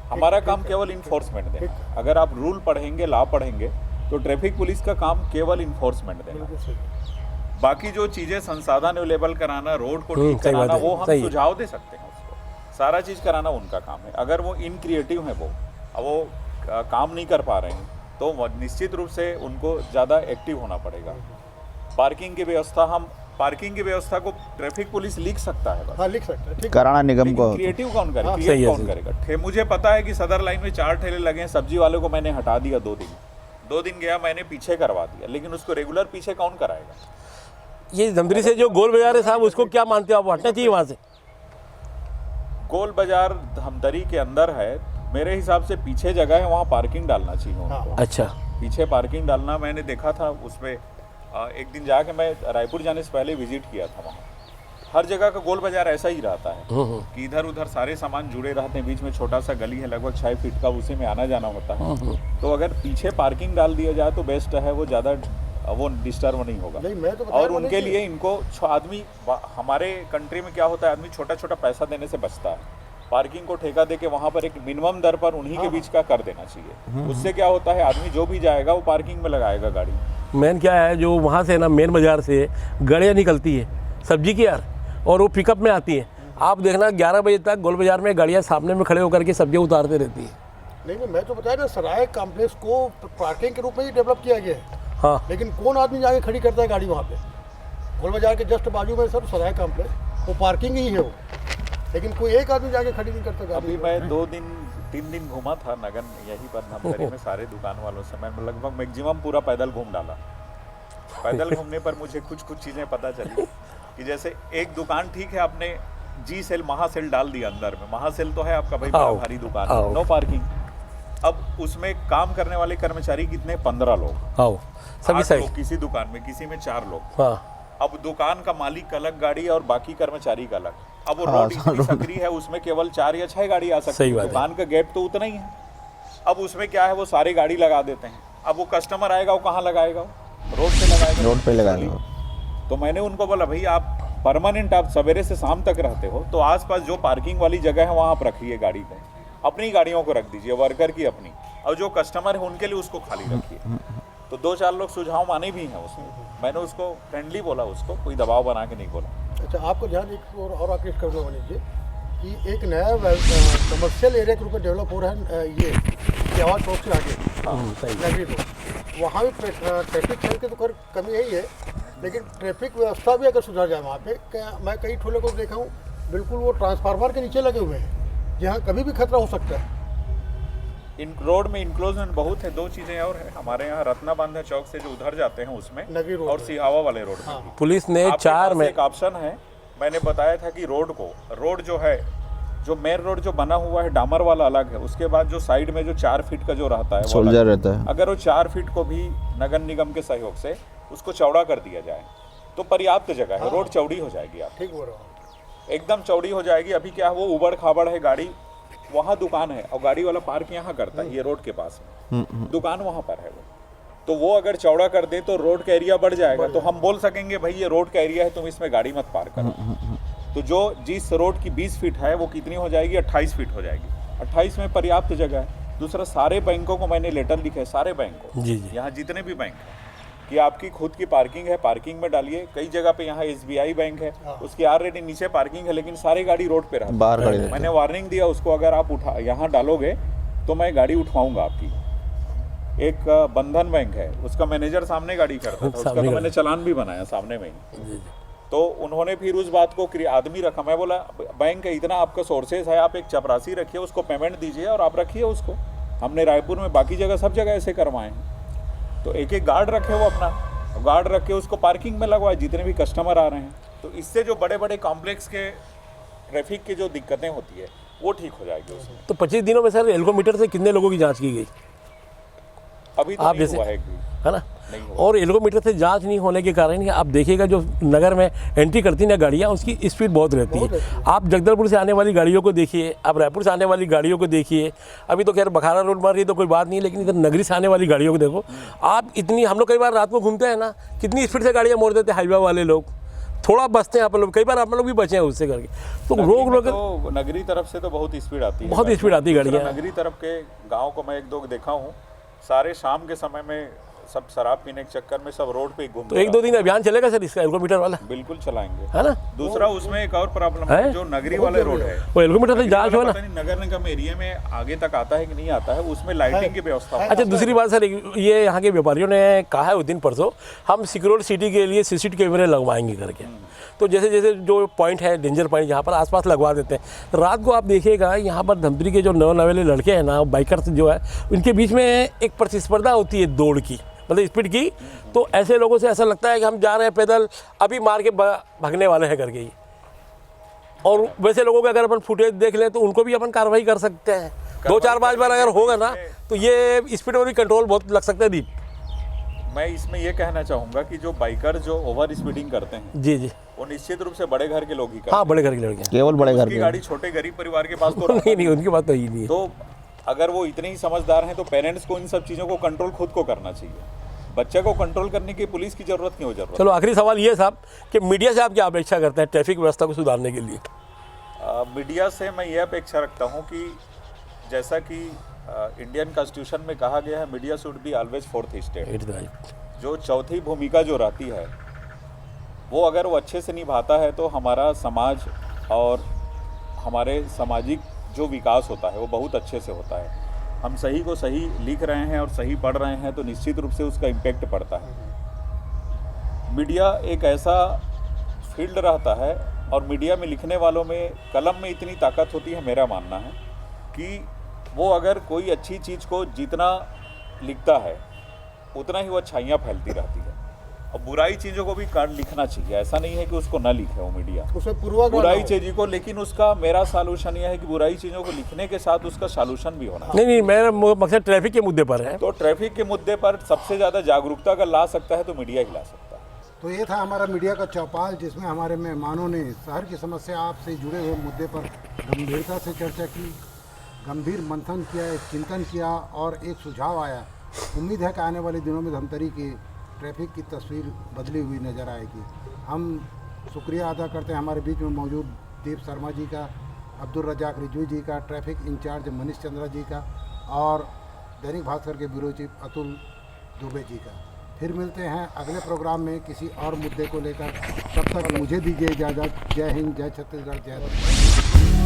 B: हमारा काम केवल इन्फोर्समेंट देना है। अगर आप रूल पढ़ेंगे, लॉ पढ़ेंगे, तो ट्रैफिक पुलिस का काम केवल इन्फोर्समेंट देना है। बाकी जो चीज़ें संसाधन अवेलेबल कराना, रोड को ठीक
D: सही बात
B: कराना,
D: है,
B: वो हम
D: सही है।
B: सुझाव दे सकते हैं उसको, सारा चीज़ कराना उनका काम है। अगर वो इनक्रिएटिव है, वो काम नहीं कर पा रहे हैं, तो निश्चित रूप से उनको ज़्यादा एक्टिव होना पड़ेगा। पार्किंग की व्यवस्था को ट्रैफिक पुलिस लिख सकता है, बस।
E: हाँ, लिख सकते हैं, ठीक है।
C: कराना निगम को
B: क्रिएटिव कौन करेगा,
D: सही
B: क्रिएट
D: है,
B: कौन
D: सही।
B: करेगा। मुझे पता है कि सदर लाइन में 4 ठेले लगे हैं, सब्जी वाले को मैंने हटा दिया 2 दिन गया, मैंने पीछे करवा दिया, लेकिन उसको रेगुलर पीछे कौन कराएगा।
D: ये धमतरी से जो गोल बाजार है साहब, उसको क्या मानते हो आप, हटना चाहिए वहाँ से?
B: गोल बाजार धमतरी के अंदर है, मेरे हिसाब से पीछे जगह है, वहाँ पार्किंग डालना चाहिए उनको।
D: अच्छा,
B: पीछे पार्किंग डालना मैंने देखा था उसमें। एक दिन जाके मैं रायपुर जाने से पहले विजिट किया था वहाँ, हर जगह का गोल बाजार ऐसा ही रहता है कि इधर उधर सारे सामान जुड़े रहते हैं, बीच में छोटा सा गली है लगभग 6 फीट का, उसी में आना जाना होता है। तो अगर पीछे पार्किंग डाल दिया जाए तो बेस्ट है, वो ज़्यादा वो डिस्टर्ब नहीं होगा।
E: नहीं, मैं तो बताया
B: और
E: मैंने
B: उनके
E: कि-
B: लिए इनको आदमी, हमारे कंट्री में क्या होता है, आदमी छोटा छोटा पैसा देने से बचता है। पार्किंग को ठेका दे के वहाँ पर एक मिनिमम दर पर उन्हीं के बीच का कर देना चाहिए। उससे क्या होता है, आदमी जो भी जाएगा वो पार्किंग में लगाएगा गाड़ी।
D: मेन क्या है, जो वहाँ से ना मेन बाज़ार से गाड़ियाँ निकलती है सब्जी की यार, और वो पिकअप में आती है। आप देखना 11 बजे तक गोल बाज़ार में गाड़ियाँ सामने में खड़े होकर के सब्जियाँ उतारते रहती है।
E: नहीं, मैं तो बताया ना, सराय कॉम्प्लेक्स को पार्किंग के रूप में ही डेवलप किया गया है।
D: हाँ,
E: लेकिन कौन आदमी जाके खड़ी करता है गाड़ी वहाँ पे? गोल बाजार के जस्ट बाजू में सर सराय कॉम्प्लेक्स, वो पार्किंग ही है वो, लेकिन कोई एक आदमी जाके खड़ी नहीं करता गाड़ी।
B: अभी मैं 2-3 दिन घूमा था नगर यहीं पर धमतरी में, सारे दुकान वालों से मैं लगभग मैक्सिमम पूरा पैदल घूम डाला। पैदल घूमने पर मुझे कुछ चीज़ें पता चली कि जैसे एक दुकान ठीक है, आपने जी सेल महासेल डाल दिया अंदर में, महासेल तो है आपका भाई बड़ा भारी दुकान, नो पार्किंग। अब उसमें काम करने वाले कर्मचारी कितने, 15 लोग,
D: आओ सभी
B: 8
D: साइड।
B: लोग किसी दुकान में, किसी में 4 लोग।
D: हाँ,
B: अब दुकान का मालिक अलग गाड़ी और बाकी कर्मचारी का अलग। अब वो रोड इतनी सकरी है, उसमें केवल 4 या 6 गाड़ी आ सकती
D: सही
B: है।
D: बात है।
B: दुकान का गैप तो उतना ही है। अब उसमें क्या है, वो सारी गाड़ी लगा देते हैं। अब वो कस्टमर आएगा, वो कहाँ लगाएगा, रोड पे लगाएगा।
C: रोड पे लगाएगा।
B: तो मैंने उनको बोला, भाई आप परमानेंट आप सवेरे से शाम तक रहते हो, तो आसपास जो पार्किंग वाली जगह है वहाँ आप रखिए गाड़ी को, अपनी गाड़ियों को रख दीजिए, वर्कर की अपनी, और जो कस्टमर है उनके लिए उसको खाली रखिए। तो 2-4 लोग सुझाव माने भी हैं उसमें। मैंने उसको फ्रेंडली बोला, उसको कोई दबाव बना के नहीं बोला।
E: अच्छा, आपको ध्यान एक और आकृष्ट करना मान लीजिए कि एक नया कमर्शियल एरिया के रूप में डेवलप हो रहा है, ये आवाज़ चौक से आगे नगरी रोड, वहाँ भी ट्रैफिक खैर की तो खैर कमी यही है, लेकिन ट्रैफिक व्यवस्था भी अगर सुधार जाए वहाँ पे, मैं कई ठोले को देखा हूँ बिल्कुल वो ट्रांसफार्मर के नीचे लगे हुए हैं, जहाँ कभी भी खतरा हो सकता है।
B: इन रोड में इंक्लोजमेंट बहुत है। 2 चीज़ें और है हमारे यहाँ, रत्ना बांधा चौक से जो उधर जाते हैं उसमें,
E: नगरी रोड
B: और
E: में।
B: सिहावा वाले रोड में भी।
D: पुलिस ने
B: आपके
D: 4
B: पास
D: में
B: एक ऑप्शन है, मैंने बताया था कि रोड जो है, जो मेन रोड जो बना हुआ है डामर वाला अलग है, उसके बाद जो साइड में जो 4 फीट का जो रहता है वो
C: सोल्जर
B: अलग है।
C: रहता है।
B: अगर वो 4 फीट को भी नगर निगम के सहयोग से उसको चौड़ा कर दिया जाए तो पर्याप्त जगह है, रोड चौड़ी हो जाएगी। आप
E: ठीक बोल रहा हूँ।
B: एकदम चौड़ी हो जाएगी। अभी क्या है, वो उबड़ खाबड़ है, गाड़ी वहाँ दुकान है और गाड़ी वाला पार्क यहाँ करता है, ये रोड के पास में दुकान वहाँ पर है वो। तो वो अगर चौड़ा कर दे तो रोड का एरिया बढ़ जाएगा, तो हम बोल सकेंगे भाई ये रोड का एरिया है, तुम इसमें गाड़ी मत पार्क करो। तो जो जिस रोड की 20 फीट है वो कितनी हो जाएगी, 28 फीट हो जाएगी। 28 में पर्याप्त जगह है। दूसरा, सारे बैंकों को मैंने लेटर लिखा है, सारे बैंक को,
D: जी जी,
B: यहाँ जितने भी बैंक हैं, कि आपकी खुद की पार्किंग है, पार्किंग में डालिए। कई जगह पे यहाँ SBI बैंक है, उसकी ऑलरेडी नीचे पार्किंग है, लेकिन सारी गाड़ी रोड पे रहती है।
C: बाहर खड़ी रहती है।
B: मैंने वार्निंग दिया उसको, अगर आप यहाँ डालोगे तो मैं गाड़ी उठवाऊंगा आपकी। एक बंधन बैंक है, उसका मैनेजर सामने गाड़ी करता था, उसका तो मैंने चालान भी बनाया सामने में ही। तो उन्होंने फिर उस बात को आदमी रखा। मैं बोला बैंक है, इतना आपका सोर्सेज है, आप एक चपरासी रखिए, उसको पेमेंट दीजिए और आप रखिए उसको। हमने रायपुर में बाकी जगह सब जगह ऐसे करवाए हैं। तो एक गार्ड रखे, वो अपना गार्ड रख के उसको पार्किंग में लगवाए जितने भी कस्टमर आ रहे हैं। तो इससे जो बड़े बड़े कॉम्प्लेक्स के ट्रैफिक की जो दिक्कतें होती है वो ठीक हो जाएगी उसमें।
D: तो 25 दिनों में सर एल्कोमीटर से कितने लोगों की जांच की गई?
B: अभी तो
D: आप
B: नहीं
D: जैसे-
B: हुआ है एक भी।
D: है ना?
B: नहीं हुआ।
D: और एल्कोमीटर से जांच नहीं होने के कारण ही आप देखिएगा जो नगर में एंट्री करती हैं ना गाड़ियाँ, उसकी स्पीड बहुत रहती है। आप जगदलपुर से आने वाली गाड़ियों को देखिए, आप रायपुर से आने वाली गाड़ियों को देखिए। अभी तो खैर बखारा रोड मार रही है तो कोई बात नहीं, लेकिन इधर नगरी से आने वाली गाड़ियों को देखो आप। इतनी, हम लोग कई बार रात को घूमते हैं ना, कितनी स्पीड से गाड़ियाँ मोड़ देते हैं हाईवे वाले लोग। थोड़ा बचते हैं आप लोग, कई बार आप लोग भी बचे हैं उससे करके। तो रोक रोक
B: तो नगरी तरफ से तो बहुत स्पीड आती है,
D: बहुत स्पीड आती है गाड़ियाँ।
B: नगरी तरफ के गाँव को मैं 1-2 देखा हूँ, सारे शाम के समय में सब शराब पीने के चक्कर में सब रोड पे ही घूमते
D: तो 1-2 दिन अभियान चलेगा सर इसका, एल्कोमीटर वाला,
B: बिल्कुल चलाएंगे।
D: है ना?
B: दूसरा, उसमें एक और प्रॉब्लम है, जो नगरी वाले रोड है,
D: वो एल्कोमीटर से जांच हो ना।
B: पता नहीं नगर निगम एरिया में आगे तक आता है कि नहीं आता है, उसमें लाइटिंग की व्यवस्था है।
D: अच्छा, दूसरी बात सर, ये यहाँ के व्यापारियों ने कहा है उस दिन परसों, हम सिक्योर सिटी के लिए CCTV कैमरे लगवाएंगे करके। तो जैसे जैसे जो पॉइंट है, डेंजर पॉइंट, यहाँ पर आसपास लगवा देते हैं। रात को आप देखिएगा यहाँ पर धमतरी के जो नवे लड़के हैं ना, बाइकर्स जो है, उनके बीच में एक प्रतिस्पर्धा होती है दौड़ की, मतलब स्पीड की। तो ऐसे लोगों से ऐसा लगता है कि हम जा रहे हैं पैदल, अभी मार के भागने वाले हैं करके ही। और वैसे लोगों के अगर अपन फुटेज देख लें तो उनको भी अपन कार्रवाई कर सकते हैं। 2-4 बार अगर होगा ना तो ये स्पीड में भी कंट्रोल बहुत लग सकता है। दीप,
B: मैं इसमें ये कहना चाहूँगा कि जो बाइकर जो ओवर स्पीडिंग करते हैं,
D: जी जी,
B: वो निश्चित रूप से बड़े घर के लोग ही करते
D: हाँ, बड़े घर की लड़कियाँ।
C: केवल बड़े घर
B: हैं। उसकी
C: के।
B: गाड़ी छोटे गरीब परिवार के पास तो
D: नहीं नहीं, उनकी बात तो ही नहीं है।
B: तो अगर वो इतने ही समझदार हैं तो पेरेंट्स को इन सब चीज़ों को कंट्रोल खुद को करना चाहिए। बच्चे को कंट्रोल करने की पुलिस की जरूरत क्यों जरूरत?
D: चलो आखिरी सवाल ये साहब कि मीडिया से आप क्या अपेक्षा करते हैं ट्रैफिक व्यवस्था को सुधारने के लिए?
B: मीडिया से मैं ये अपेक्षा रखता हूँ कि जैसा कि इंडियन कॉन्स्टिट्यूशन में कहा गया है, media should be always fourth state.
D: It's right.
B: जो चौथी भूमिका जो रहती है वो अगर वो अच्छे से निभाता है तो हमारा समाज और हमारे सामाजिक जो विकास होता है वो बहुत अच्छे से होता है। हम सही को सही लिख रहे हैं और सही पढ़ रहे हैं तो निश्चित रूप से उसका इम्पेक्ट पड़ता है। मीडिया एक ऐसा फील्ड रहता है और मीडिया में लिखने वालों में कलम में इतनी ताकत होती है, मेरा मानना है कि वो अगर कोई अच्छी चीज़ को जितना लिखता है उतना ही वो अच्छाइयाँ फैलती रहती है। और बुराई चीज़ों को भी कार्ड लिखना चाहिए, ऐसा नहीं है कि उसको ना लिखे वो मीडिया
E: उसमें पूर्वाग्रह
B: बुराई
E: ना हो।
B: चीज़ों को, लेकिन उसका मेरा सॉल्यूशन यह है कि बुराई चीज़ों को लिखने के साथ उसका सॉल्यूशन भी होना।
D: नहीं, मेरा मकसद ट्रैफिक के मुद्दे पर है।
B: तो ट्रैफिक के मुद्दे पर सबसे ज़्यादा जागरूकता अगर ला सकता है तो मीडिया ही ला सकता है।
A: तो ये था हमारा मीडिया का चौपाल, जिसमें हमारे मेहमानों ने शहर की समस्या आपसे जुड़े हुए मुद्दे पर गंभीरता से चर्चा की, गंभीर मंथन किया, एक चिंतन किया और एक सुझाव आया। उम्मीद है कि आने वाले दिनों में धमतरी की ट्रैफिक की तस्वीर बदली हुई नज़र आएगी। हम शुक्रिया अदा करते हैं हमारे बीच में मौजूद दीप शर्मा जी का, अब्दुल रजाक रिजवी जी का, ट्रैफिक इंचार्ज मनीष चंद्रा जी का और दैनिक भास्कर के ब्यूरो चीफ अतुल दुबे जी का। फिर मिलते हैं अगले प्रोग्राम में किसी और मुद्दे को लेकर। तब तक मुझे दीजिए इजाज़त। जय हिंद, जय छत्तीसगढ़, जय भारत।